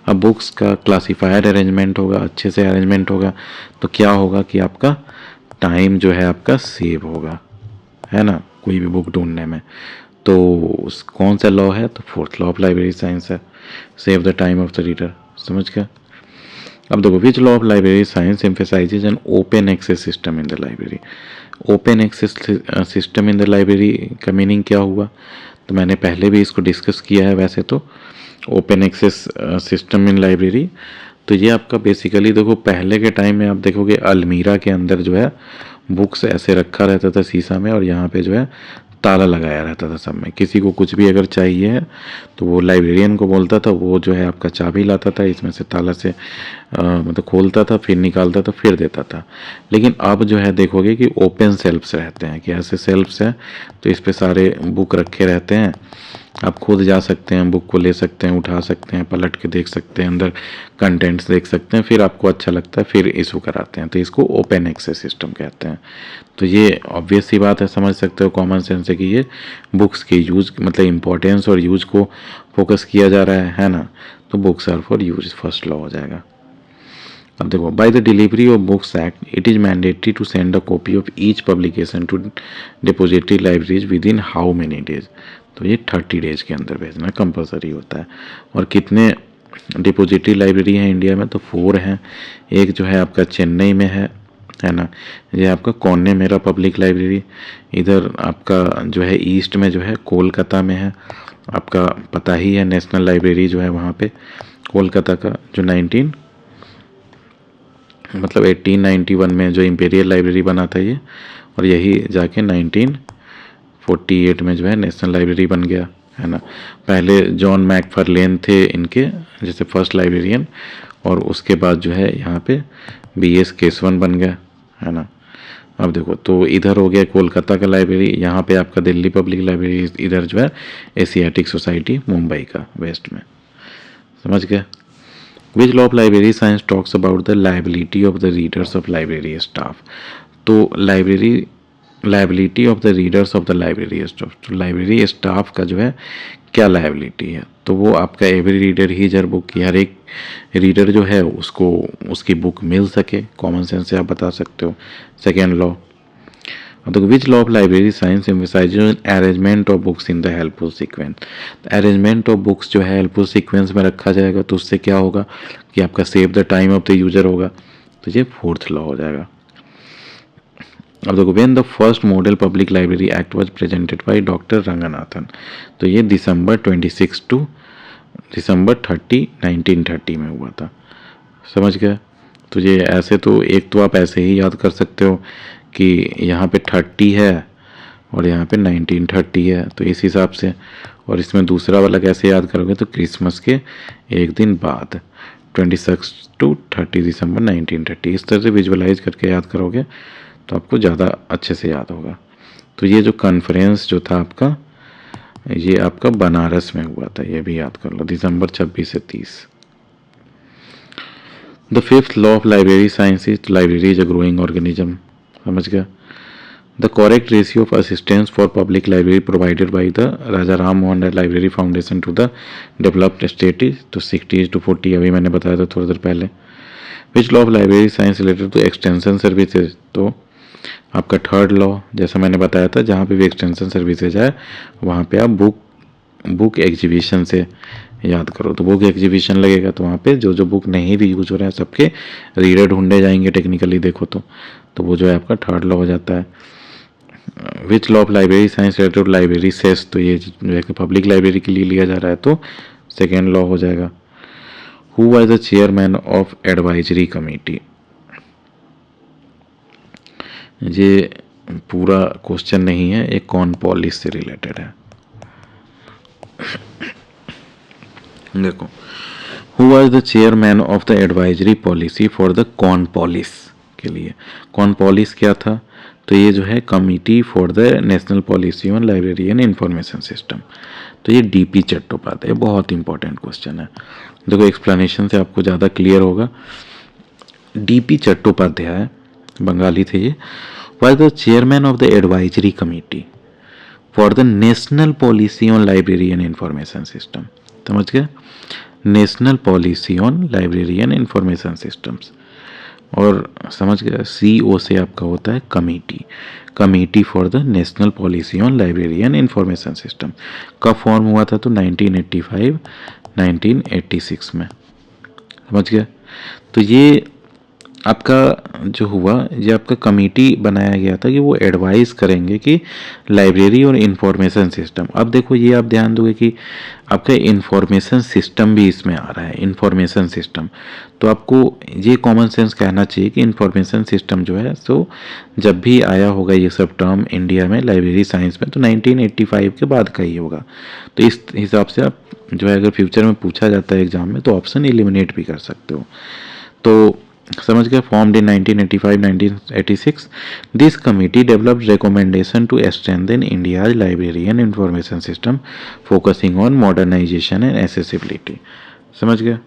A: अब बुक्स का क्लासिफाइड अरेंजमेंट होगा, अच्छे से अरेंजमेंट होगा, तो क्या होगा कि आपका टाइम जो है आपका सेव होगा, है ना, कोई भी बुक ढूंढने में। तो कौन सा लॉ है, तो fourth law of library science है, save the time of the reader, समझ गया। अब देखो, which law of library science emphasises an open access system in the library. Open access system in the library का meaning क्या हुआ, तो मैंने पहले भी इसको डिस्कस किया है वैसे तो। Open access system in library, तो ये आपका बेसिकली देखो, पहले के टाइम में आप देखोगे अलमीरा के अंदर जो है बुक्स ऐसे रखा रहता था शीशा में, और यहाँ पे जो है ताला लगाया रहता था सब में। किसी को कुछ भी अगर चाहिए है तो वो लाइब्रेरियन को बोलता था, वो जो है आपका चाबी लाता था, इसमें से ताला से मतलब खोलता था, फिर निकालता था, फिर देता था। लेकिन अब जो है देखोगे कि ओपन शेल्फ्स रहते हैं, कि ऐसे शेल्फ्स हैं तो इस पे सारे बुक रखे रहते हैं। आप खुद जा सकते हैं, बुक को ले सकते हैं, उठा सकते हैं, पलट के देख सकते हैं, अंदर कंटेंट्स देख सकते हैं, फिर आपको अच्छा लगता है फिर इशू कराते हैं। तो इसको ओपन एक्सेस सिस्टम कहते हैं। तो ये ऑब्वियस सी बात है, समझ सकते हो, कॉमन सेंस है कि ये बुक्स के यूज मतलब इम्पोर्टेंस और यूज को फोकस किया जा रहा है ना। तो books are for use, first law हो जाएगा। अब देखो, by the delivery of books act it is mandatory to send a copy of each publication to depository libraries within how many days. तो ये 30 डेज के अंदर भेजना compulsory होता है। और कितने डिपोजिटरी लाइब्रेरी हैं इंडिया में, तो 4 हैं। एक जो है आपका चेन्नई में है ना, ये आपका कौन्ने मेरा पब्लिक लाइब्रेरी। इधर आपका जो है ईस्ट में जो है कोलकाता में है, आपका पता ही है नेशनल लाइब्रेरी जो है वहाँ पे कोलकाता का, जो 1891 में जो इम्पीरियल लाइब्रेरी बना था ये, और यही जाके 1948 में जो है नेशनल लाइब्रेरी बन गया, है ना। पहले जॉन मैकफार्लेन थे इनके जैसे फर्स्ट लाइब्रेरियन, और उसके बाद जो है यहाँ पे BS केसवन बन गया, है ना। अब देखो, तो इधर हो गया कोलकाता का लाइब्रेरी, यहाँ पे आपका दिल्ली पब्लिक लाइब्रेरी, इधर जो है एशियाटिक सोसाइटी मुंबई का वेस्ट में, समझ गए। Which law of library science talks about the liability of the readers of library staff. तो liability of the readers of the library staff, तो लाइब्रेरी स्टाफ का जो है क्या लाइबिलिटी है, तो वो आपका एवरी रीडर ही जर बुक, की हर एक रीडर जो है उसको उसकी बुक मिल सके, कॉमन सेंस से आप बता सकते हो। सेकेंड लॉ, तो विच law of library science emphasises arrangement of books in the helpful sequence. Arrangement of books जो है हेल्पफुल सीक्वेंस में रखा जाएगा, तो उससे क्या होगा कि आपका save the time of the user होगा। तो ये 4th लॉ हो जाएगा। अब देखो, when the first model public library act was presented by doctor Ranganathan, तो ये दिसंबर 26 टू दिसंबर 30 1930 में हुआ था, समझ गए। तो ये ऐसे तो एक तो आप ऐसे ही याद कर सकते हो कि यहाँ पे 30 है और यहाँ पे 1930 है, तो इस हिसाब से। और इसमें दूसरा वाला कैसे याद करोगे, तो क्रिसमस के एक दिन बाद 26 टू 30 दिसंबर 1930, इस तरह से विजुअलाइज करके याद करोगे तो आपको ज़्यादा अच्छे से याद होगा। तो ये जो कॉन्फ्रेंस जो था आपका, ये आपका बनारस में हुआ था, ये भी याद कर लो, दिसंबर 26 से 30। The 5th law of library science is library is a growing organism, समझ गया। The correct ratio of assistance for public library provided by the Raja Ram Mohan Roy library foundation to the developed state is, तो 60:40, अभी मैंने बताया था थोड़ी देर पहले। Which law of library science related to extension services, तो आपका 3rd लॉ, जैसा मैंने बताया था, जहाँ पे भी एक्सटेंशन सर्विसेज है वहाँ पे आप बुक एग्जीबिशन से याद करो। तो बुक एग्जीबिशन लगेगा तो वहाँ पे जो जो बुक नहीं भी यूज हो रहे हैं सबके रीडर ढूंढे जाएंगे, टेक्निकली देखो तो वो जो है आपका 3rd लॉ हो जाता है। Which law of library science related to library cess, तो ये जो है पब्लिक लाइब्रेरी के लिए लिया जा रहा है, तो 2nd लॉ हो जाएगा। Who was the chairman of advisory committee, ये पूरा क्वेश्चन नहीं है, एक कॉर्नवालिस से रिलेटेड है। देखो, who was the chairman of the advisory policy for the Cornwallis के लिए। कॉर्नवालिस क्या था, तो ये जो है committee for the national policy on library and information system, तो ये DP चट्टोपाध्याय, बहुत इंपॉर्टेंट क्वेश्चन है। देखो, एक्सप्लेनेशन से आपको ज़्यादा क्लियर होगा। DP चट्टोपाध्याय बंगाली थे, ये was the chairman of the advisory committee for the national policy on library and information system, समझ गए, national policy on library and information systems. और समझ गए, CO से आपका होता है committee for the national policy on library and information system. कब फॉर्म हुआ था, तो 1985 1986 में, समझ गए। तो ये आपका जो हुआ, ये आपका कमेटी बनाया गया था कि वो एडवाइस करेंगे कि लाइब्रेरी और इंफॉर्मेशन सिस्टम। अब देखो ये आप ध्यान दोगे कि आपका इंफॉर्मेशन सिस्टम भी इसमें आ रहा है, इंफॉर्मेशन सिस्टम। तो आपको ये कॉमन सेंस कहना चाहिए कि इंफॉर्मेशन सिस्टम जो है, सो जब भी आया होगा ये सब टर्म इंडिया में लाइब्रेरी साइंस में, तो 1985 के बाद का ही होगा। तो इस हिसाब से आप जो है अगर फ्यूचर में पूछा जाता है एग्जाम में तो ऑप्शन एलिमिनेट भी कर सकते हो। तो समझ गया। Formed in 1985-1986, this committee developed recommendation to strengthen India's library and information system focusing on modernisation and accessibility. समझ गया।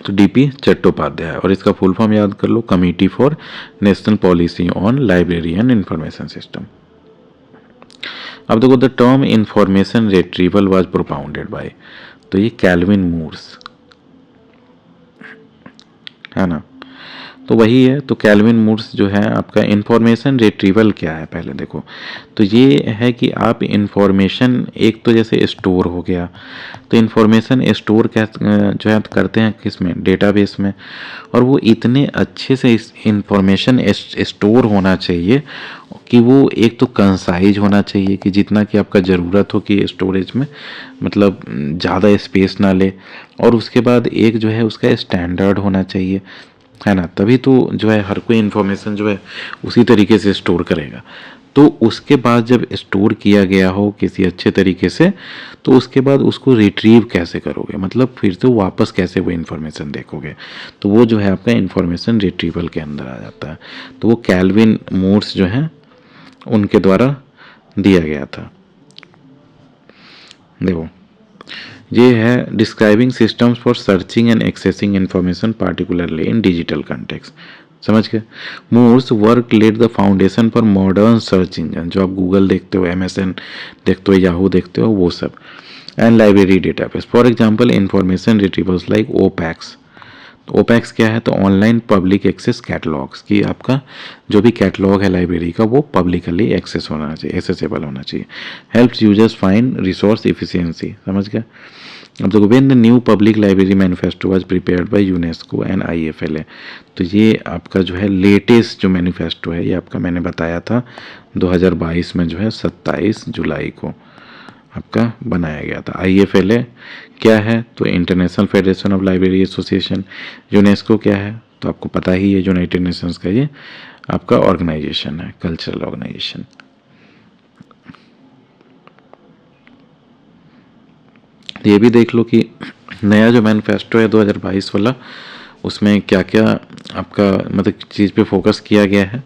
A: तो डीपी चट्टोपाध्याय, और इसका फुल फॉर्म याद कर लो, committee for national policy on library and information system. अब देखो, the term information retrieval was propounded by, तो ये कैल्विन मूर्स है ना, तो वही है। तो कैल्विन मूर्स जो है आपका इंफॉर्मेशन रिट्रीवल क्या है पहले देखो, तो ये है कि आप इंफॉर्मेशन एक तो जैसे स्टोर हो गया, तो इंफॉर्मेशन स्टोर क्या जो है करते हैं किस में, डेटाबेस में, और वो इतने अच्छे से इस इंफॉर्मेशन स्टोर होना चाहिए कि वो एक तो कंसाइज होना चाहिए कि जितना कि आपका ज़रूरत हो कि स्टोरेज में मतलब ज़्यादा स्पेस ना ले, और उसके बाद एक जो है उसका स्टैंडर्ड होना चाहिए, है ना, तभी तो जो है हर कोई इन्फॉर्मेशन जो है उसी तरीके से स्टोर करेगा। तो उसके बाद जब स्टोर किया गया हो किसी अच्छे तरीके से, तो उसके बाद उसको रिट्रीव कैसे करोगे, मतलब फिर से वापस कैसे वो इन्फॉर्मेशन देखोगे, तो वो जो है आपका इन्फॉर्मेशन रिट्रीवल के अंदर आ जाता है। तो वो कैल्विन मूर्स जो है उनके द्वारा दिया गया था। देखो ये है describing systems for searching and accessing information particularly in digital context. समझ गए। Mooers work led the foundation for modern search engine, जो आप गूगल देखते हो, MSN देखते हो, याहू देखते हो, वो सब, and library database. For example information retrievals like OPACs. OPACs क्या है, तो ऑनलाइन पब्लिक एक्सेस कैटलॉग्स, की आपका जो भी कैटलॉग है लाइब्रेरी का वो पब्लिकली एक्सेस होना चाहिए, एक्सेसिबल होना चाहिए। Helps users find resource efficiency. समझ गया। अब देखो, when the new public library manifesto was prepared by UNESCO and IFLA, तो ये आपका जो है लेटेस्ट जो मैनिफेस्टो है, ये आपका मैंने बताया था 2022 में जो है 27 जुलाई को आपका बनाया गया था। IFLA क्या है, तो international federation of library association. UNESCO क्या है, तो आपको पता ही है, यूनाइटेड नेशंस का ये आपका ऑर्गेनाइजेशन है, कल्चरल ऑर्गेनाइजेशन। ये भी देख लो कि नया जो मैनिफेस्टो है 2022 वाला, उसमें क्या क्या आपका मतलब चीज़ पे फोकस किया गया है।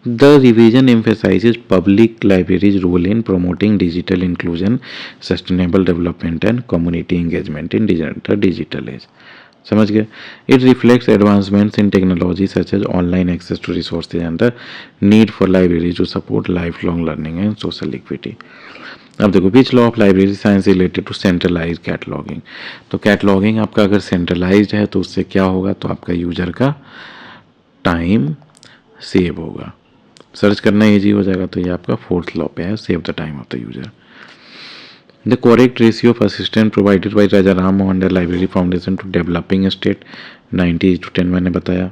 A: The revision emphasises public libraries role in promoting digital inclusion, sustainable development and community engagement in digital age. समझ गए। It reflects advancements in technology such as online access to resources and the need for library to support life long learning and social equity. अब देखो, which law of library science related to centralise cataloguing. तो cataloguing आपका अगर centralised है तो उससे क्या होगा, तो आपका यूजर का टाइम सेव होगा, सर्च करना ईजी हो जाएगा। तो ये आपका फोर्थ लॉ पे है, save the time of the user. The correct ratio of assistant provided by Raja Ram Mohan Roy library foundation to developing state 90:10 मैंने बताया।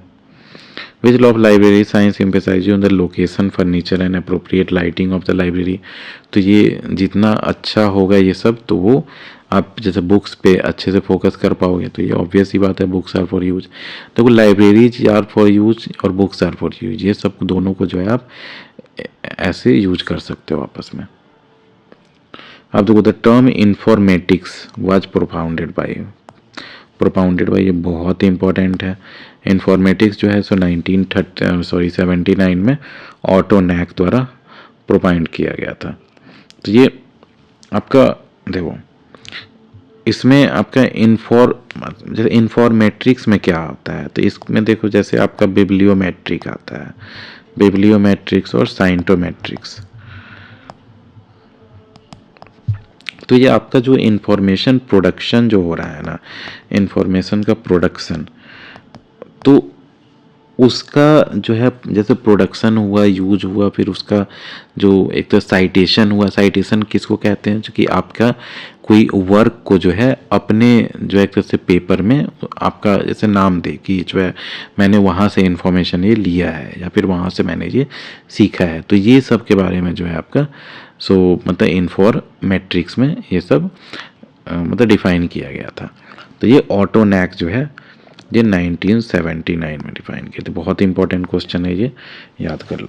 A: Which law of library science emphasizes on the location, furniture and appropriate lighting of the library। तो ये जितना अच्छा होगा ये सब, तो वो आप जैसे बुक्स पे अच्छे से फोकस कर पाओगे। तो ये ऑब्वियस ही बात है, बुक्स आर फॉर यूज। देखो, लाइब्रेरीज आर फॉर यूज और बुक्स आर फॉर यूज, ये सब दोनों को जो है आप ऐसे यूज कर सकते हो आपस में। अब देखो, the term informatics was propounded by, ये बहुत इंपॉर्टेंट है। इंफॉर्मेटिक्स जो है सो 79 में ऑटो नैक द्वारा प्रोपाउंड किया गया था। तो ये आपका देखो, इसमें आपका जैसे इंफॉर्मेट्रिक्स में क्या होता है, तो इसमें देखो जैसे आपका बिब्लियोमेट्रिक आता है, बिब्लियोमेट्रिक्स और साइंटोमेट्रिक्स। तो ये आपका जो इंफॉर्मेशन प्रोडक्शन जो हो रहा है ना, इंफॉर्मेशन का प्रोडक्शन, तो उसका जो है जैसे प्रोडक्शन हुआ, यूज हुआ, फिर उसका जो एक तो साइटेशन हुआ, साइटेशन किसको कहते हैं, जो कि आपका कोई वर्क को जो है अपने जो एक तरह से पेपर में आपका जैसे नाम दे कि जो है मैंने वहाँ से इंफॉर्मेशन ये लिया है या फिर वहाँ से मैंने ये सीखा है। तो ये सब के बारे में जो है आपका मतलब इन्फॉर्मेट्रिक्स में ये सब मतलब डिफाइन किया गया था। तो ये ऑटोनैक जो है ये 1979 में डिफाइन किए थे। बहुत इंपॉर्टेंट क्वेश्चन है ये, याद कर लो।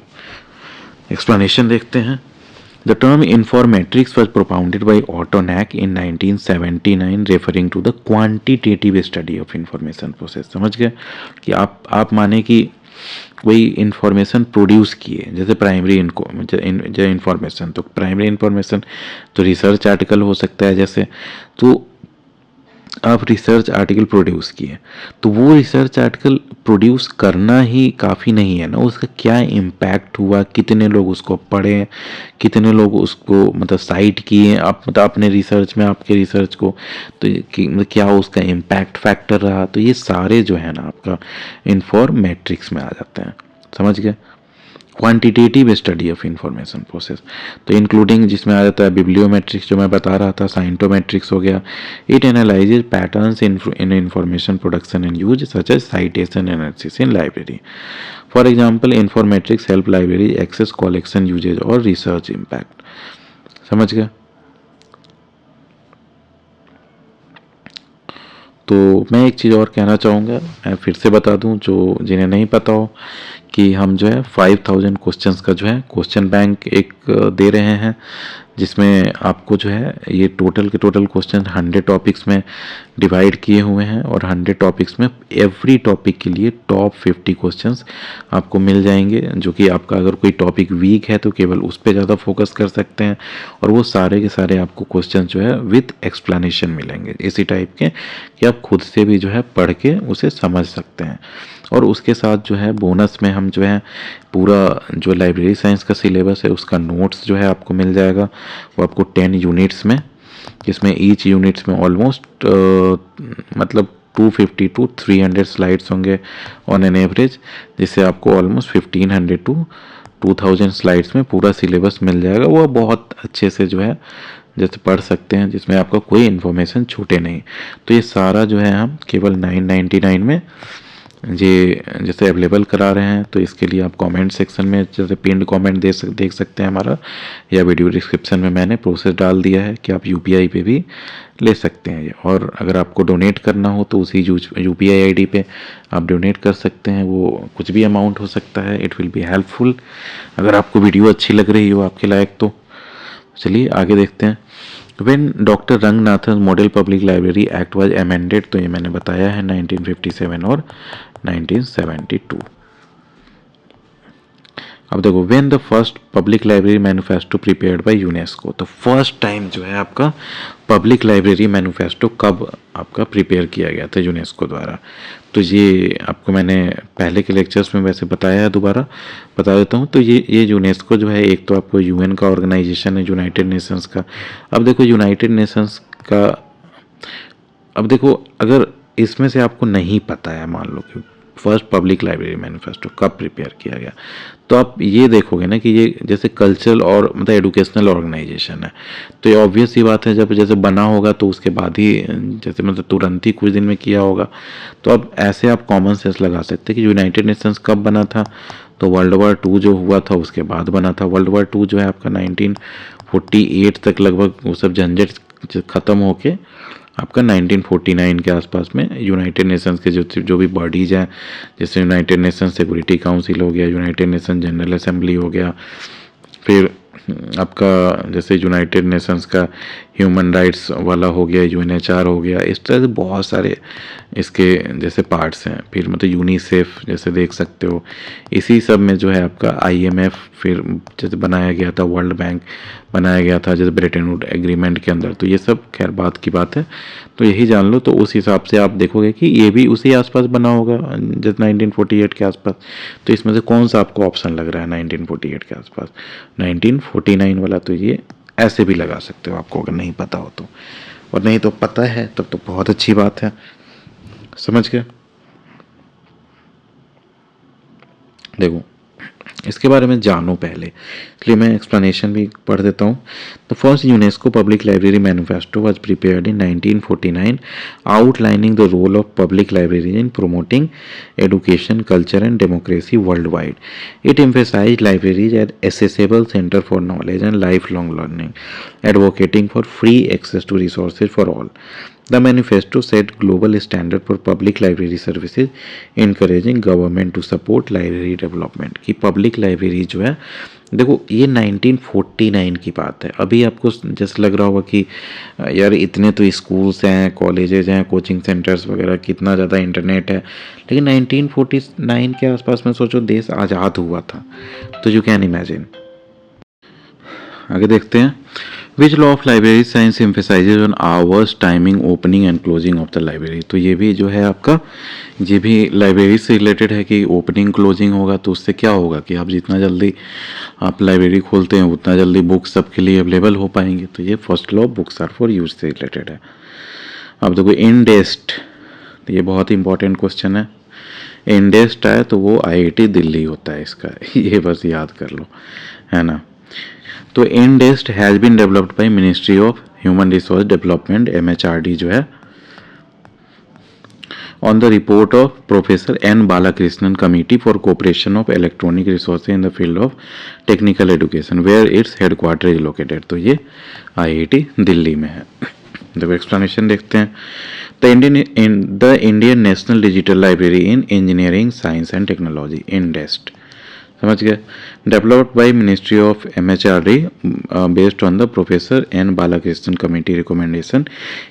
A: एक्सप्लेनेशन देखते हैं। The term informetrics was propounded by Otto Nacke in 1979 referring to the quantitative study of information process. समझ गए कि आप माने कि कोई इंफॉर्मेशन प्रोड्यूस किए, जैसे प्राइमरी इंफॉर्मेशन, तो प्राइमरी इंफॉर्मेशन तो रिसर्च आर्टिकल हो सकता है जैसे, तो आप रिसर्च आर्टिकल प्रोड्यूस किए, तो वो रिसर्च आर्टिकल प्रोड्यूस करना ही काफ़ी नहीं है ना, उसका क्या इम्पैक्ट हुआ, कितने लोग उसको पढ़े, कितने लोग उसको मतलब साइट किए, आप मतलब अपने रिसर्च में आपके रिसर्च को, तो मतलब क्या उसका इम्पैक्ट फैक्टर रहा, तो ये सारे जो है ना आपका इन्फॉर्मेट्रिक्स में आ जाते हैं। समझ गए। Quantitative study of information process, तो इंक्लूडिंग जिसमें आ जाता है बिब्लियोमेट्रिक्स जो मैं बता रहा था, साइंटोमेट्रिक्स हो गया। It analyses patterns in information production and use such as citation analysis in library. For example informetrics help library access collection uses और रिसर्च इम्पैक्ट। समझ गया। तो मैं एक चीज़ और कहना चाहूँगा, मैं फिर से बता दूँ जो जिन्हें नहीं पता हो, कि हम जो है 5000 क्वेश्चंस का जो है क्वेश्चन बैंक एक दे रहे हैं, जिसमें आपको जो है ये टोटल के टोटल क्वेश्चन 100 टॉपिक्स में डिवाइड किए हुए हैं, और 100 टॉपिक्स में एवरी टॉपिक के लिए टॉप 50 क्वेश्चंस आपको मिल जाएंगे, जो कि आपका अगर कोई टॉपिक वीक है तो केवल उस पर ज़्यादा फोकस कर सकते हैं, और वो सारे के सारे आपको क्वेश्चन जो है विथ एक्सप्लेनेशन मिलेंगे इसी टाइप के, कि आप खुद से भी जो है पढ़ के उसे समझ सकते हैं। और उसके साथ जो है बोनस में हम जो है पूरा जो लाइब्रेरी साइंस का सिलेबस है उसका नोट्स जो है आपको मिल जाएगा, वो आपको 10 यूनिट्स में, जिसमें ईच यूनिट्स में ऑलमोस्ट मतलब 250 टू 300 स्लाइड्स होंगे ऑन एन एवरेज, जिससे आपको ऑलमोस्ट 1500 टू 2000 स्लाइड्स में पूरा सिलेबस मिल जाएगा। वो बहुत अच्छे से जो है जैसे पढ़ सकते हैं, जिसमें आपका कोई इन्फॉर्मेशन छूटे नहीं। तो ये सारा जो है हम केवल 999 में ये जैसे अवेलेबल करा रहे हैं। तो इसके लिए आप कमेंट सेक्शन में जैसे पिन्ड कमेंट देख सकते हैं हमारा, या वीडियो डिस्क्रिप्शन में मैंने प्रोसेस डाल दिया है कि आप यूपीआई पे भी ले सकते हैं ये। और अगर आपको डोनेट करना हो तो उसी यूपीआई आईडी पे आप डोनेट कर सकते हैं, वो कुछ भी अमाउंट हो सकता है। इट विल बी हेल्पफुल अगर आपको वीडियो अच्छी लग रही हो आपके लायक। तो चलिए आगे देखते हैं। When doctor Ranganathan model public library act was amended, तो ये मैंने बताया है 1957 और 1972। अब देखो, when the first public library manifesto prepared by UNESCO, तो फर्स्ट टाइम जो है आपका पब्लिक लाइब्रेरी मैनिफेस्टो कब आपका प्रिपेयर किया गया था यूनेस्को द्वारा। तो ये आपको मैंने पहले के लेक्चर्स में वैसे बताया है, दोबारा बता देता हूँ। तो ये यूनेस्को जो है एक तो आपको यूएन का ऑर्गेनाइजेशन है, यूनाइटेड नेशंस का। अब देखो यूनाइटेड नेशंस का, अब देखो अगर इसमें से आपको नहीं पता है, मान लो कि फर्स्ट पब्लिक लाइब्रेरी मैनिफेस्टो कब प्रिपेयर किया गया, तो आप ये देखोगे ना कि ये जैसे कल्चरल और मतलब एजुकेशनल ऑर्गेनाइजेशन है, तो ये ऑब्वियस सी बात है जब जैसे बना होगा तो उसके बाद ही जैसे मतलब तुरंत ही कुछ दिन में किया होगा। तो अब ऐसे आप कॉमन सेंस लगा सकते हैं कि यूनाइटेड नेशंस कब बना था, तो वर्ल्ड वॉर 2 जो हुआ था उसके बाद बना था। वर्ल्ड वॉर 2 जो है आपका 1948 तक लगभग वो सब झंझट ख़त्म होके आपका 1949 के आसपास में यूनाइटेड नेशंस के जो भी बॉडीज़ हैं, जैसे यूनाइटेड नेशन सिक्योरिटी काउंसिल हो गया, यूनाइटेड नेशन जनरल असेंबली हो गया, फिर आपका जैसे यूनाइटेड नेशंस का ह्यूमन राइट्स वाला हो गया, यूएनएचआर हो गया, इस तरह से बहुत सारे इसके जैसे पार्ट्स हैं। फिर मतलब यूनिसेफ जैसे देख सकते हो, इसी सब में जो है आपका आईएमएफ फिर जैसे बनाया गया था, वर्ल्ड बैंक बनाया गया था जैसे ब्रेटन वुड एग्रीमेंट के अंदर। तो ये सब खैर बात की बात है, तो यही जान लो। तो उस हिसाब से आप देखोगे कि ये भी उसी आसपास बना होगा जैसे 1948 के आसपास। तो इसमें से कौन सा आपको ऑप्शन लग रहा है 1948 के आसपास? 1949 वाला। तो ये ऐसे भी लगा सकते हो आपको अगर नहीं पता हो तो, और नहीं तो पता है तब तो बहुत अच्छी बात है। समझ गए। देखो इसके बारे में जानो पहले, इसलिए मैं एक्सप्लेनेशन भी पढ़ देता हूँ। The first UNESCO public library manifesto was prepared in 1949 outlining the role of public library in promoting education, culture and democracy worldwide. It emphasized libraries as accessible center for knowledge and lifelong learning, advocating for free access to resources for all. The manifesto set global standard for public library services, encouraging government to support library development. कि public library जो है, देखो ये 1949 की बात है। अभी आपको जैसे लग रहा होगा कि यार इतने तो स्कूल्स हैं, कॉलेजेस हैं, कोचिंग सेंटर्स वगैरह, कितना ज़्यादा इंटरनेट है, लेकिन 1949 के आसपास में सोचो देश आज़ाद हुआ था, तो यू कैन इमेजिन। आगे देखते हैं। विच law of library science emphasises on hours, timing, opening and closing of the library. तो ये भी जो है आपका, ये भी लाइब्रेरी से रिलेटेड है कि ओपनिंग क्लोजिंग होगा तो उससे क्या होगा कि आप जितना जल्दी आप लाइब्रेरी खोलते हैं उतना जल्दी बुक्स सबके लिए अवेलेबल हो पाएंगे। तो ये first law books are for use से रिलेटेड है। अब देखो इंडेस्ट, तो ये बहुत इंपॉर्टेंट क्वेश्चन है। इंडेस्ट आए तो वो IIT दिल्ली होता है इसका, ये बस याद कर लो, है ना। तो INDEST has been developed by ministry of human resource development MHRD जो है, on the report of Professor N. Balakrishnan Committee for Cooperation of Electronic Resources in the Field of Technical Education, where its headquarters is located. तो ये IIT Delhi में है। जब explanation देखते हैं, the Indian national digital library in engineering science and technology, INDEST, समझ गए, developed by ministry of MHRD based on the professor N. Balakrishnan committee recommendation,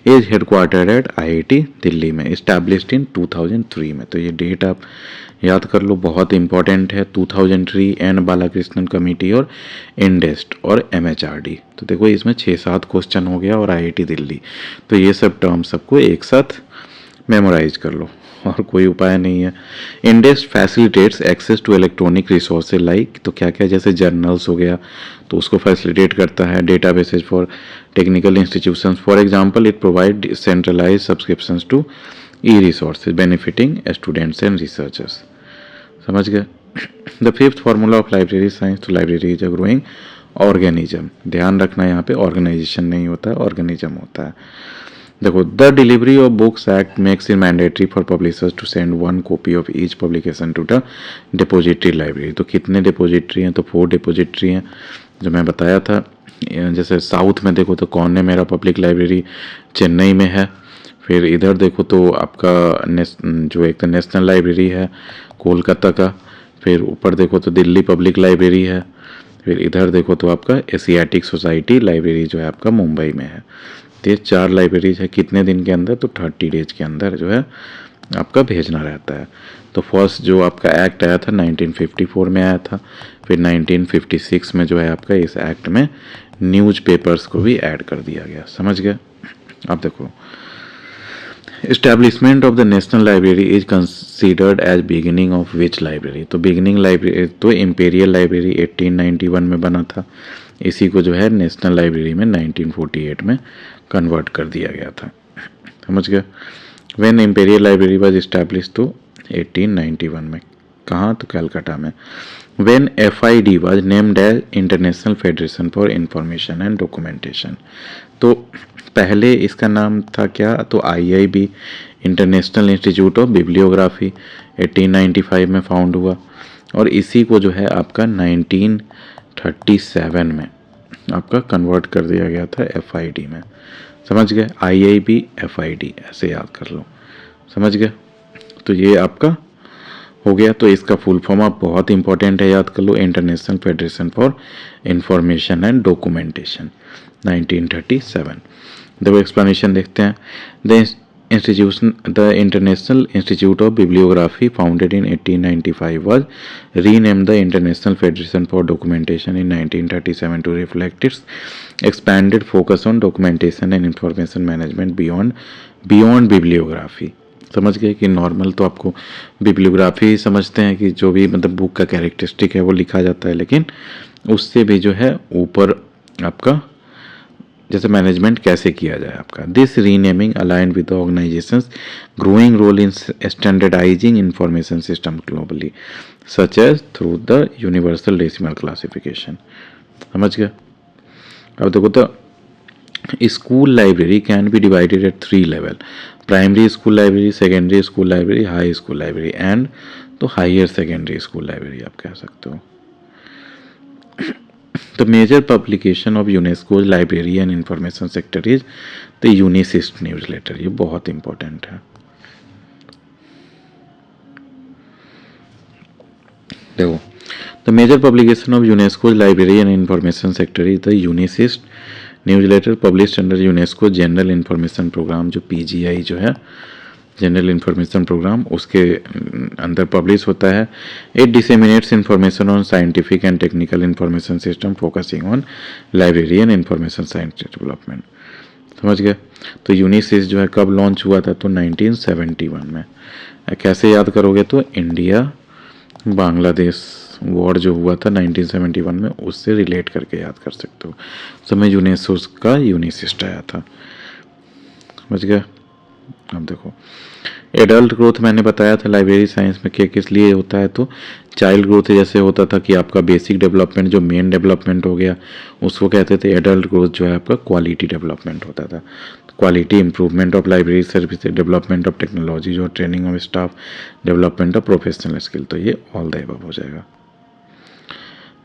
A: is headquartered at IIT Delhi में, इस्टेब्लिश्ड इन 2003 में। तो ये डेट आप याद कर लो, बहुत इंपॉर्टेंट है। 2003 N. बालाकृष्णन कमेटी और इंडेस्ट और MHRD। तो देखो इसमें 6-7 क्वेश्चन हो गया और IIT दिल्ली, तो ये सब टर्म सबको एक साथ मेमोराइज कर लो और कोई उपाय नहीं है। INDEST facilitates access to electronic resources like, तो क्या क्या, जैसे जर्नल्स हो गया तो उसको फैसिलिटेट करता है, databases for technical institutions, for example it provide centralise subscriptions to resources benefiting students and researchers, समझ गए। The fifth formula of library science, तो library is a growing organism, ध्यान रखना यहाँ पे ऑर्गेनाइजेशन नहीं होता है, ऑर्गेनिज्म होता है। देखो, the delivery of books act makes it mandatory for publishers to send 1 copy of each publication to the depository library. तो कितने डिपोजिटरी हैं, तो 4 डिपोजिटरी हैं जो मैं बताया था। जैसे साउथ में देखो तो कौन है, मेरा पब्लिक लाइब्रेरी चेन्नई में है। फिर इधर देखो तो आपका जो एक तो नेशनल लाइब्रेरी है कोलकाता का, फिर ऊपर देखो तो दिल्ली पब्लिक लाइब्रेरी है, फिर इधर देखो तो आपका एशियाटिक सोसाइटी लाइब्रेरी जो है आपका मुंबई में है। तो ये 4 लाइब्रेरीज है। कितने दिन के अंदर, तो 30 डेज के अंदर जो है आपका भेजना रहता है। तो फर्स्ट जो आपका एक्ट आया था 1954 में आया था, फिर 1956 में जो है आपका इस एक्ट में न्यूज़पेपर्स को भी ऐड कर दिया गया, समझ गए। अब देखो, establishment of the national library is considered as beginning of which library. तो बिगिनिंग लाइब्रेरी तो इम्पेरियल लाइब्रेरी 1891 में बना था, इसी को जो है नेशनल लाइब्रेरी में 1948 में कन्वर्ट कर दिया गया था, समझ गए। When imperial library was established तो 1891 में, कहाँ, तो कलकत्ता में। When FID was named as international federation for information and documentation, तो पहले इसका नाम था क्या, तो IIB international institute of bibliography 1895 में फाउंड हुआ, और इसी को जो है आपका 1937 में आपका कन्वर्ट कर दिया गया था FID में, समझ गए। IIB FID ऐसे याद कर लो, समझ गए। तो ये आपका हो गया। तो इसका फुल फॉर्म आप बहुत इंपॉर्टेंट है, याद कर लो, international federation for information and documentation 1937। देखो एक्सप्लेनेशन देखते हैं। The international institute of bibliography founded in 1895 was renamed the international federation for documentation in 1937 to reflect its expanded focus on documentation and information management beyond bibliography. समझ गए कि normal तो आपको bibliography समझते हैं कि जो भी मतलब बुक का कैरेक्टरिस्टिक है वो लिखा जाता है, लेकिन उससे भी जो है ऊपर आपका जैसे मैनेजमेंट कैसे किया जाए आपका। This renaming align with the organisations growing role in standardising information system globally such as through the universal decimal classification. समझ गया। अब देखो तो school library can be divided at 3 level, primary school library, secondary school library, high school library and तो higher secondary school library आप कह सकते हो। The major publication of UNESCO library and information sector is the UNISIST newsletter. ये बहुत important है। देखो, the major publication of UNESCO library and information sector is the UNISIST newsletter published under UNESCO general information programme, जो PGI जो है general information programme, उसके अंदर publish होता है। It disseminates information on scientific and technical information system focusing on library and information science development. समझ गए। तो यूनिसिस जो है कब लॉन्च हुआ था, तो 1971 में। कैसे याद करोगे, तो इंडिया बांग्लादेश वॉर जो हुआ था 1971 में, उससे रिलेट करके याद कर सकते हो। समय यूनेस्को का यूनिसिस्ट आया था। समझ गया। अब देखो, एडल्ट ग्रोथ मैंने बताया था लाइब्रेरी साइंस में कि किस लिए होता है, तो चाइल्ड ग्रोथ जैसे होता था कि आपका बेसिक डेवलपमेंट जो मेन डेवलपमेंट हो गया उसको कहते थे। एडल्ट ग्रोथ जो है आपका क्वालिटी डेवलपमेंट होता था। Quality improvement of library service, development of technology, जो training of staff, development of professional skill, तो ये ऑल द अबव हो जाएगा।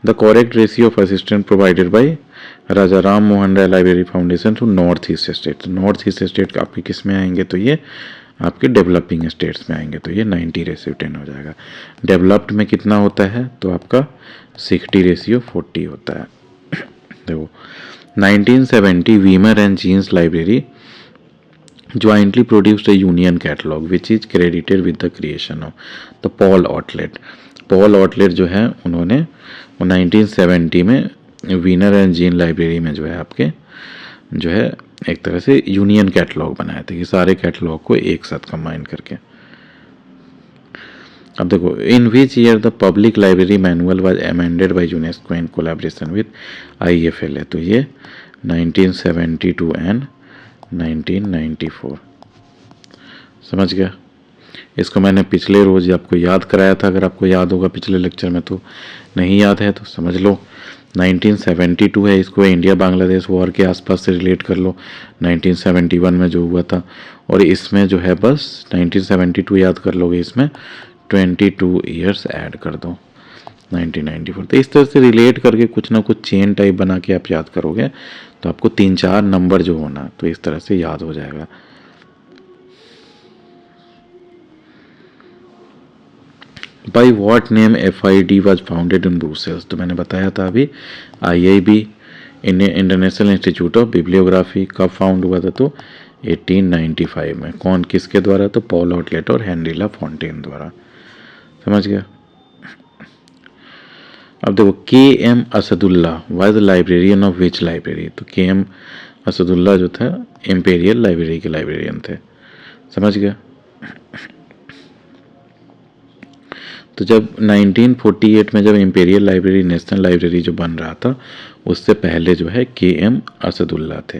A: The correct ratio of assistant provided by Raja Ram Mohan Roy library foundation to north east state. North east state आपके किस में आएंगे, तो ये आपके डेवलपिंग स्टेट्स में आएंगे, तो ये 90:10 हो जाएगा। डेवलप्ड में कितना होता है, तो आपका 60:40 होता है। देखो 1970 Weimer and Jeans library jointly produced a union catalog which is credited with the creation of the Paul Outlet। Paul Otlet जो है उन्होंने 1970 में वीनर एंड जीन लाइब्रेरी में जो है आपके जो है एक तरह से यूनियन कैटलॉग बनाए थे कि सारे कैटलॉग को एक साथ कंबाइन करके। अब देखो, in which year the public library manual was amended by UNESCO in collaboration with IFLA, तो ये 1972 एंड 1994। समझ गया। इसको मैंने पिछले रोज आपको याद कराया था, अगर आपको याद होगा पिछले लेक्चर में, तो नहीं याद है तो समझ लो 1972 है। इसको इंडिया बांग्लादेश वॉर के आसपास से रिलेट कर लो, 1971 में जो हुआ था, और इसमें जो है बस 1972 याद कर लोगे, इसमें 22 ईयर्स ऐड कर दो 1994। तो इस तरह से रिलेट करके कुछ ना कुछ चेन टाइप बना के आप याद करोगे तो आपको 3-4 नंबर जो होना तो इस तरह से याद हो जाएगा। By what name FID was founded in Brussels, तो मैंने बताया था अभी IIB international institute of bibliography कब फाउंड हुआ था, तो 1895 में। कौन किसके द्वारा, तो पॉल आउटलेट और हेनरी ला फॉन्टेन द्वारा। समझ गया। अब देखो, KM Asadullah was librarian of which library, तो KM असदुल्ला जो था इंपीरियल लाइब्रेरी के लाइब्रेरियन थे। समझ गया। तो जब 1948 में जब इंपीरियल लाइब्रेरी नेशनल लाइब्रेरी जो बन रहा था, उससे पहले जो है KM असदुल्ला थे।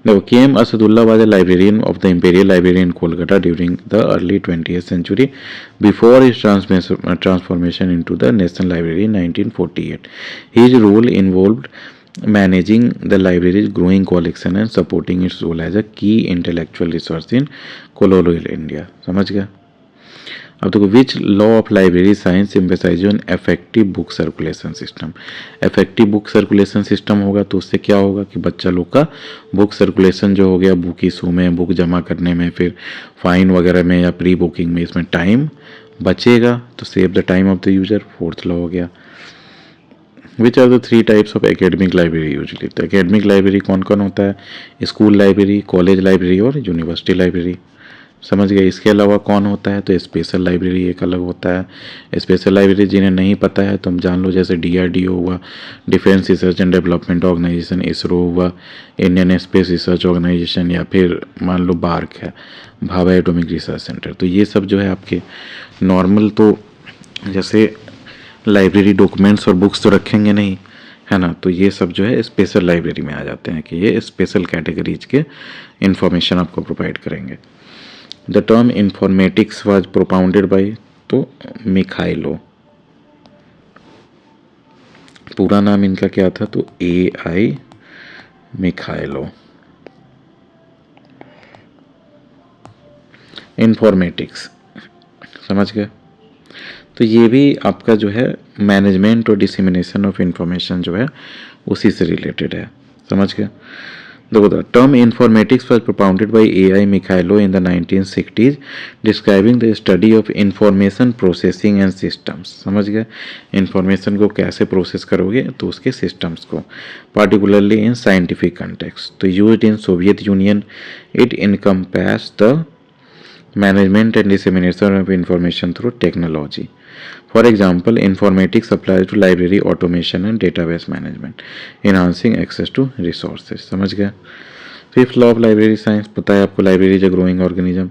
A: देखो, KM Asadullah was a librarian of the imperial library in Kolkata during the early 20th century before his transformation into the national library in 1948। His role involved managing the library's growing collection and supporting its role as a key intellectual resource in colonial India। समझ गया। अब देखो, which law of library science emphasise on effective book circulation system. Effective book circulation system होगा तो उससे क्या होगा कि बच्चा लोग का बुक सर्कुलेशन जो हो गया, बुक इशू में, बुक जमा करने में, फिर फाइन वगैरह में या प्री बुकिंग में, इसमें टाइम बचेगा, तो save the time of the user, fourth law हो गया। Which are the 3 types of academic library usually, तो एकेडमिक लाइब्रेरी कौन कौन होता है, स्कूल लाइब्रेरी, कॉलेज लाइब्रेरी और यूनिवर्सिटी लाइब्रेरी। समझ गए। इसके अलावा कौन होता है, तो स्पेशल लाइब्रेरी एक अलग होता है। स्पेशल लाइब्रेरी जिन्हें नहीं पता है तो हम जान लो, जैसे DRDO हुआ, defence research and development organisation, ISRO हुआ, इंडियन स्पेस रिसर्च ऑर्गेनाइजेशन, या फिर मान लो बार्क है, भाभा एटॉमिक रिसर्च सेंटर। तो ये सब जो है आपके नॉर्मल, तो जैसे लाइब्रेरी डॉक्यूमेंट्स और बुक्स तो रखेंगे नहीं, है ना। तो ये सब जो है स्पेशल लाइब्रेरी में आ जाते हैं कि ये स्पेशल कैटेगरीज के इंफॉर्मेशन आपको प्रोवाइड करेंगे। The term informatics was propounded by, तो मिखाइलो, पूरा नाम इनका क्या था, तो AI मिखाइलो। इंफॉर्मेटिक्स समझ गए। तो ये भी आपका जो है मैनेजमेंट और डिसेमिनेशन ऑफ इंफॉर्मेशन जो है उसी से रिलेटेड है, समझ गए। देखो the term informatics was propounded bye AI Mykhailo in the 1960s describing the study of information processing and systems. समझ गए, इंफॉर्मेशन को कैसे प्रोसेस करोगे, तो उसके सिस्टम्स को, पार्टिकुलरली इन साइंटिफिक कंटेक्स्ट। तो used in Soviet Union it encompass the management and dissemination of information through technology. For example, informatics applies to library automation and database management, enhancing access to resources. समझ गया। Fifth law of library science पता है आपको, library is a growing organism.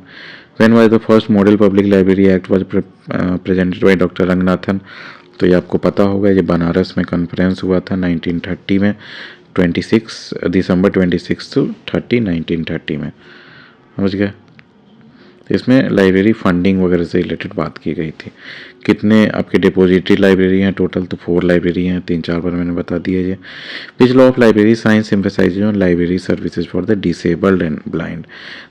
A: When was the first model public library act was presented by doctor Ranganathan. तो ये आपको पता होगा, ये बनारस में कॉन्फ्रेंस हुआ था 1930 में, 26 दिसंबर 26 to 30 1930 में, समझ गए। इसमें लाइब्रेरी फंडिंग वगैरह से रिलेटेड बात की गई थी। कितने आपके डिपोजिटरी लाइब्रेरी हैं टोटल, तो 4 लाइब्रेरी हैं, 3-4 बार मैंने बता दिया ये। विच law of library science emphasises on library services for the disabled and blind.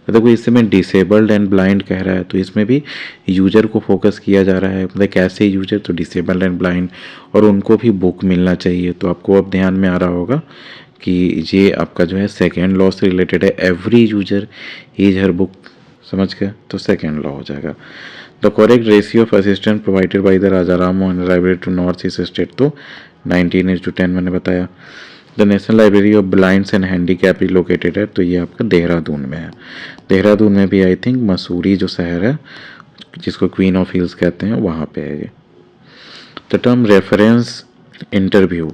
A: तो देखो इसमें डिसेबल्ड एंड ब्लाइंड कह रहा है, तो इसमें भी यूजर को फोकस किया जा रहा है, मतलब कैसे यूजर, तो डिसेबल्ड एंड ब्लाइंड, और उनको भी बुक मिलना चाहिए। तो आपको अब ध्यान में आ रहा होगा कि ये आपका जो है सेकेंड लॉ से रिलेटेड है, every user is her book, समझ गए। तो सेकेंड लॉ हो जाएगा। The correct ratio of assistant provided by the Raja Ram Mohan library to north east state, तो 19:10 मैंने बताया। The national library of blinds and handicap is located है, तो ये आपका देहरादून में है। देहरादून में भी आई थिंक मसूरी जो शहर है जिसको क्वीन ऑफ हिल्स कहते हैं, वहाँ पे है ये। द टर्म रेफरेंस इंटरव्यू,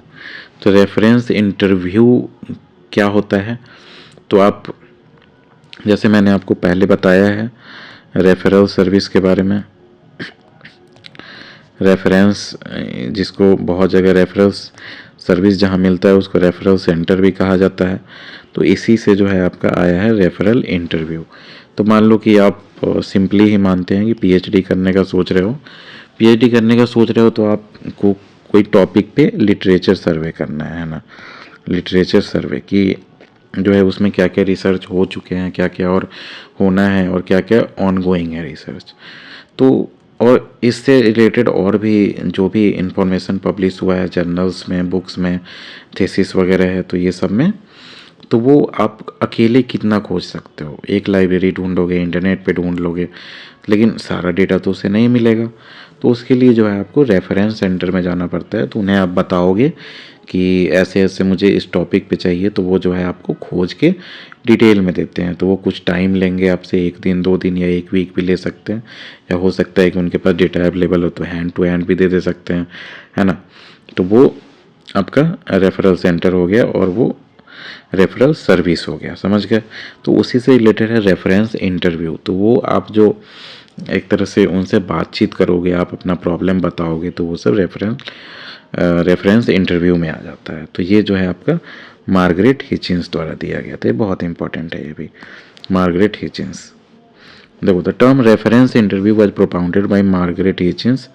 A: तो रेफरेंस इंटरव्यू क्या होता है, तो आप जैसे मैंने आपको पहले बताया है रेफरल सर्विस के बारे में, रेफरेंस जिसको बहुत जगह रेफरल्स सर्विस जहाँ मिलता है उसको रेफरल सेंटर भी कहा जाता है। तो इसी से जो है आपका आया है रेफरल इंटरव्यू। तो मान लो कि आप सिंपली ही मानते हैं कि पीएचडी करने का सोच रहे हो, पीएचडी करने का सोच रहे हो तो आपको कोई टॉपिक पे लिटरेचर सर्वे करना है ना, लिटरेचर सर्वे की जो है उसमें क्या क्या रिसर्च हो चुके हैं, क्या क्या और होना है, और क्या क्या ऑनगोइंग है रिसर्च। तो और इससे रिलेटेड और भी जो भी इंफॉर्मेशन पब्लिश हुआ है जर्नल्स में, बुक्स में, थीसिस वगैरह है, तो ये सब में तो वो आप अकेले कितना खोज सकते हो, एक लाइब्रेरी ढूंढोगे, इंटरनेट पे ढूंढ लोगे, लेकिन सारा डेटा तो उसे नहीं मिलेगा। तो उसके लिए जो है आपको रेफरेंस सेंटर में जाना पड़ता है। तो उन्हें आप बताओगे कि ऐसे ऐसे मुझे इस टॉपिक पे चाहिए, तो वो जो है आपको खोज के डिटेल में देते हैं। तो वो कुछ टाइम लेंगे आपसे, 1 दिन 2 दिन या 1 वीक भी ले सकते हैं, या हो सकता है कि उनके पास डेटा अवेलेबल हो तो हैंड टू हैंड भी दे सकते हैं, है ना। तो वो आपका रेफरल सेंटर हो गया और वो रेफरल सर्विस हो गया, समझ गए। तो उसी से रिलेटेड है रेफरेंस इंटरव्यू। तो वो आप जो एक तरह से उनसे बातचीत करोगे, आप अपना प्रॉब्लम बताओगे, तो वो सब रेफरेंस इंटरव्यू में आ जाता है। तो ये जो है आपका मार्गरेट हिचिंस द्वारा दिया गया था, ये बहुत इंपॉर्टेंट है ये भी, मार्गरेट हिचिंस। देखो the term reference interview was propounded by Margaret Hitchens,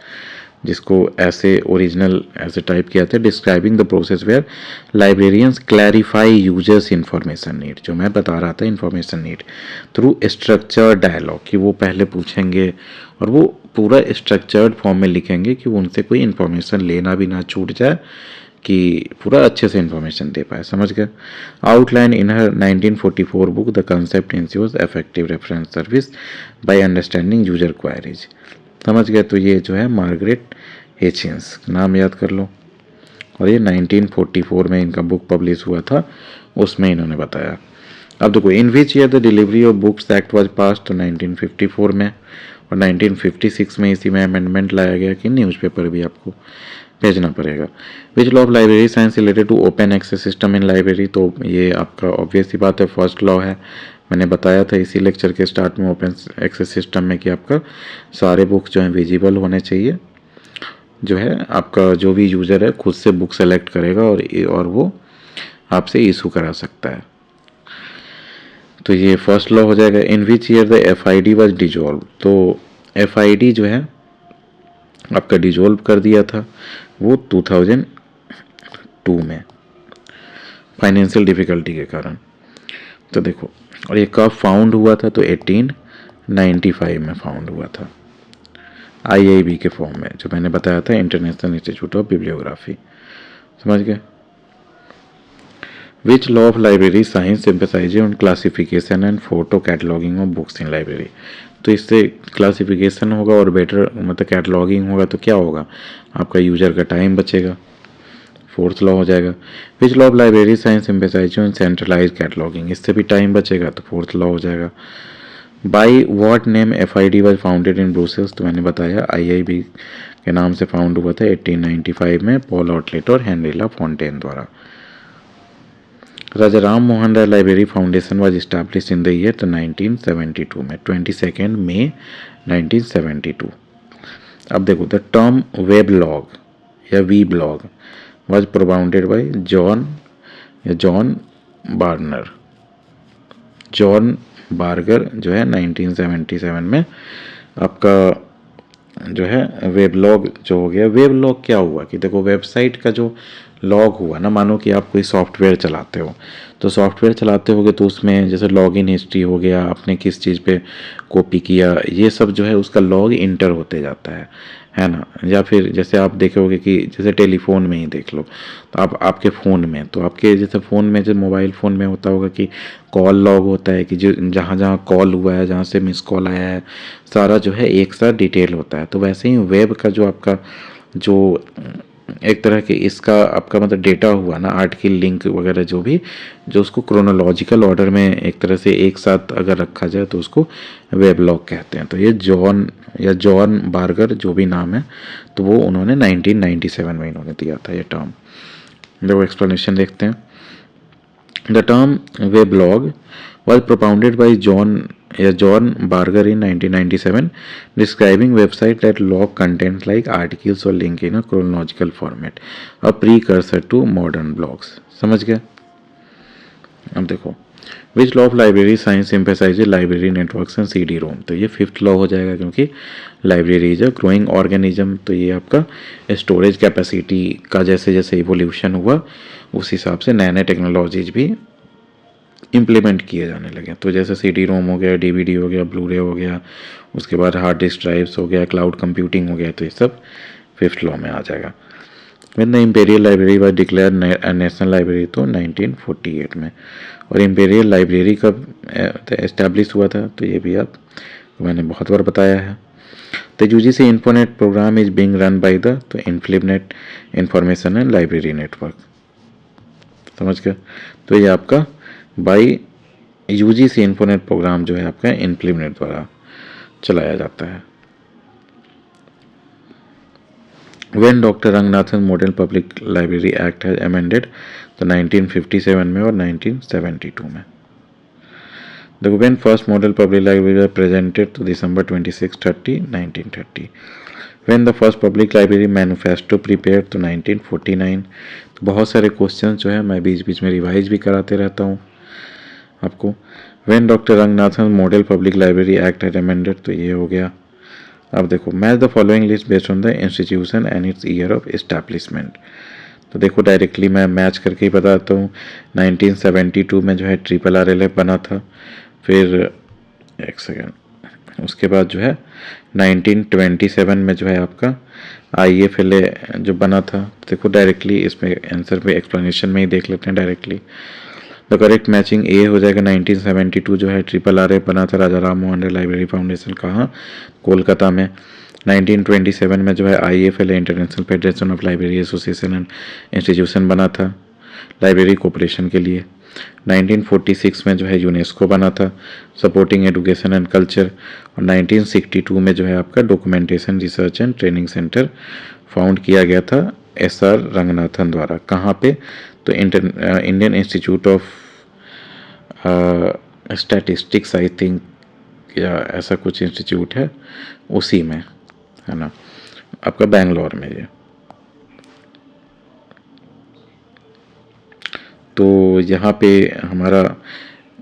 A: जिसको ऐसे ओरिजिनल ऐसे टाइप किया था, describing the process where librarians clarify users information need, जो मैं बता रहा था information need, through structured dialogue, कि वो पहले पूछेंगे और वो पूरा स्ट्रक्चर्ड फॉर्म में लिखेंगे कि उनसे कोई इन्फॉर्मेशन लेना भी ना छूट जाए, कि पूरा अच्छे से इन्फॉर्मेशन दे पाए, समझ गए। Outline in her 1944 book the concept ensures effective reference service by understanding user queries, समझ गए। तो ये जो है मार्गरेट हिचिंस, नाम याद कर लो, और ये 1944 में इनका बुक पब्लिश हुआ था, उसमें इन्होंने बताया। अब देखो in which year the delivery of books act was pass, तो 1954 में, और 1956 में इसी में अमेंडमेंट लाया गया कि न्यूज़पेपर भी आपको भेजना पड़ेगा। Which law of library science related to open access system in library, तो ये आपका ऑब्वियस ही बात है फर्स्ट लॉ है, मैंने बताया था इसी लेक्चर के स्टार्ट में ओपन एक्सेस सिस्टम में कि आपका सारे बुक्स जो हैं विजिबल होने चाहिए। जो है आपका जो भी यूज़र है खुद से बुक सेलेक्ट करेगा और वो आपसे इशू करा सकता है। तो ये फर्स्ट लॉ हो जाएगा। In which year the FID was dissolve, तो FID जो है आपका डिजोल्व कर दिया था वो 2002 में फाइनेंशियल डिफ़िकल्टी के कारण। तो देखो, और ये कब फाउंड हुआ था, तो 1895 में फाउंड हुआ था IIB के फॉर्म में, जो मैंने बताया था, इंटरनेशनल इंस्टीट्यूट ऑफ बिब्लियोग्राफी। समझ गए। Which law of library science emphasise on classification and photo cataloguing of books in library. तो इससे क्लासिफिकेशन होगा और बेटर मतलब कैटलॉगिंग होगा, तो क्या होगा, आपका यूजर का टाइम बचेगा। फोर्थ लॉ हो जाएगा। Which law of library science emphasise on centralise cataloguing, इससे भी टाइम बचेगा, तो फोर्थ लॉ हो जाएगा। By what name FID was founded in Brussels, तो मैंने बताया IIB के नाम से फाउंड हुआ था 1895 में पॉल आउटलेट और हेनरिला फॉन्टेन द्वारा। Raja Ram Mohan Roy library foundation was establish in the year 1972 में 22 मई 1972। अब देखो, द टर्म वेबलॉग या we blog was propounded by John Barger. John Barger जो है 1977 में आपका जो है वेबलॉग जो हो गया। वेबलॉग क्या हुआ कि देखो, वेबसाइट का जो लॉग हुआ ना, मानो कि आप कोई सॉफ्टवेयर चलाते हो, तो सॉफ्टवेयर चलाते होगे तो उसमें जैसे लॉगिन हिस्ट्री हो गया, आपने किस चीज़ पे कॉपी किया, ये सब जो है उसका लॉग इंटर होते जाता है ना। या फिर जैसे आप देखोगे कि जैसे टेलीफोन में ही देख लो, तो आप आपके फ़ोन में, तो आपके जैसे फ़ोन में जो मोबाइल फ़ोन में होता होगा कि कॉल लॉग होता है कि जो जहाँ जहाँ कॉल हुआ है, जहाँ से मिस कॉल आया है, सारा जो है एक साथ डिटेल होता है। तो वैसे ही वेब का जो आपका जो एक तरह के इसका आपका मतलब डेटा हुआ ना, आर्टिकल लिंक वगैरह जो भी, जो उसको क्रोनोलॉजिकल ऑर्डर में एक तरह से एक साथ अगर रखा जाए तो उसको वेबलॉग कहते हैं। तो ये जॉन बार्गर जो भी नाम है, तो वो उन्होंने 1997 में इन्होंने दिया था ये टर्म। देखो एक्सप्लेनेशन देखते हैं। The term weblog was propounded by John Barger in 1997, describing websites that log content like articles or link in a chronological format, a precursor to modern blogs। समझ गए। अब देखो, which law of library science emphasises library networks and CD-ROM, तो ये fifth law हो जाएगा, क्योंकि library is a growing organism. तो ये आपका स्टोरेज कैपेसिटी का जैसे जैसे इवोल्यूशन हुआ, उस हिसाब से नए नए टेक्नोलॉजीज भी इम्प्लीमेंट किए जाने लगे। तो जैसे CD-ROM हो गया, DVD हो गया, ब्लूरे हो गया, उसके बाद हार्ड डिस्क ड्राइव्स हो गया, क्लाउड कंप्यूटिंग हो गया, तो ये सब फिफ्थ लॉ में आ जाएगा। When the imperial library was declare national library, तो 1948 में। और इम्पेरियल लाइब्रेरी कब एस्टेब्लिश हुआ था, तो ये भी आप मैंने बहुत बार बताया है। The UGC Infonet programme is being run by the तो INFLIBNET information and library network. समझ गए। तो ये आपका बाई UGC इन्फोनेट प्रोग्राम जो है आपका इन्फ्लिबनेट द्वारा चलाया जाता है। When doctor Ranganathan model public library act है अमेंडेड, तो 1957 में और 1972 में। देखो, when first model public library presented, तो December 26, 1930। When the first public library manifesto prepare, तो 1949। तो बहुत सारे क्वेश्चन जो है मैं बीच बीच में रिवाइज भी कराते रहता हूँ आपको। When doctor Ranganathan model public library act है अमेंडेड, तो ये हो गया। अब देखो, match the following list based on the institution and it's year of establishment. तो देखो, डायरेक्टली मैं मैच करके ही बताता हूँ। 1972 में जो है RRRLF बना था। फिर एक सेकेंड, उसके बाद जो है 1927 में जो है आपका IFLA जो बना था। देखो डायरेक्टली इसमें आंसर पे एक्सप्लेनेशन में ही देख लेते हैं डायरेक्टली। द करेक्ट मैचिंग ए हो जाएगा। 1972 जो है RRRF बना था राजा राम मोहन राय लाइब्रेरी फाउंडेशन, कहाँ, कोलकाता में। 1927 में जो है IFLA international federation of library association and institution बना था लाइब्रेरी कोऑपरेशन के लिए। 1946 में जो है यूनेस्को बना था सपोर्टिंग एजुकेशन एंड कल्चर। और 1962 में जो है आपका documentation research and training centre found किया गया था SR रंगनाथन द्वारा। कहाँ पे, तो Indian institute of statistics I think, या ऐसा कुछ इंस्टीट्यूट है, उसी में, है ना। आपका बेंगलोर में ये। तो यहाँ पे हमारा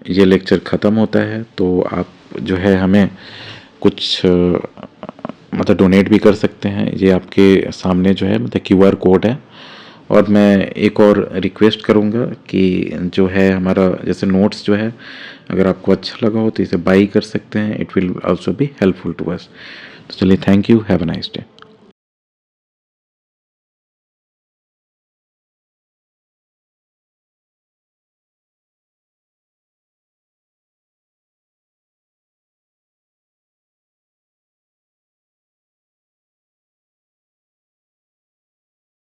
A: ये लेक्चर ख़त्म होता है। तो आप जो है हमें कुछ मतलब डोनेट भी कर सकते हैं। ये आपके सामने जो है मतलब QR कोड है। और मैं एक और रिक्वेस्ट करूँगा कि जो है हमारा जैसे नोट्स जो है, अगर आपको अच्छा लगा हो तो इसे बाई कर सकते हैं। It will also be helpful to us. तो चलिए, thank you, have a nice day.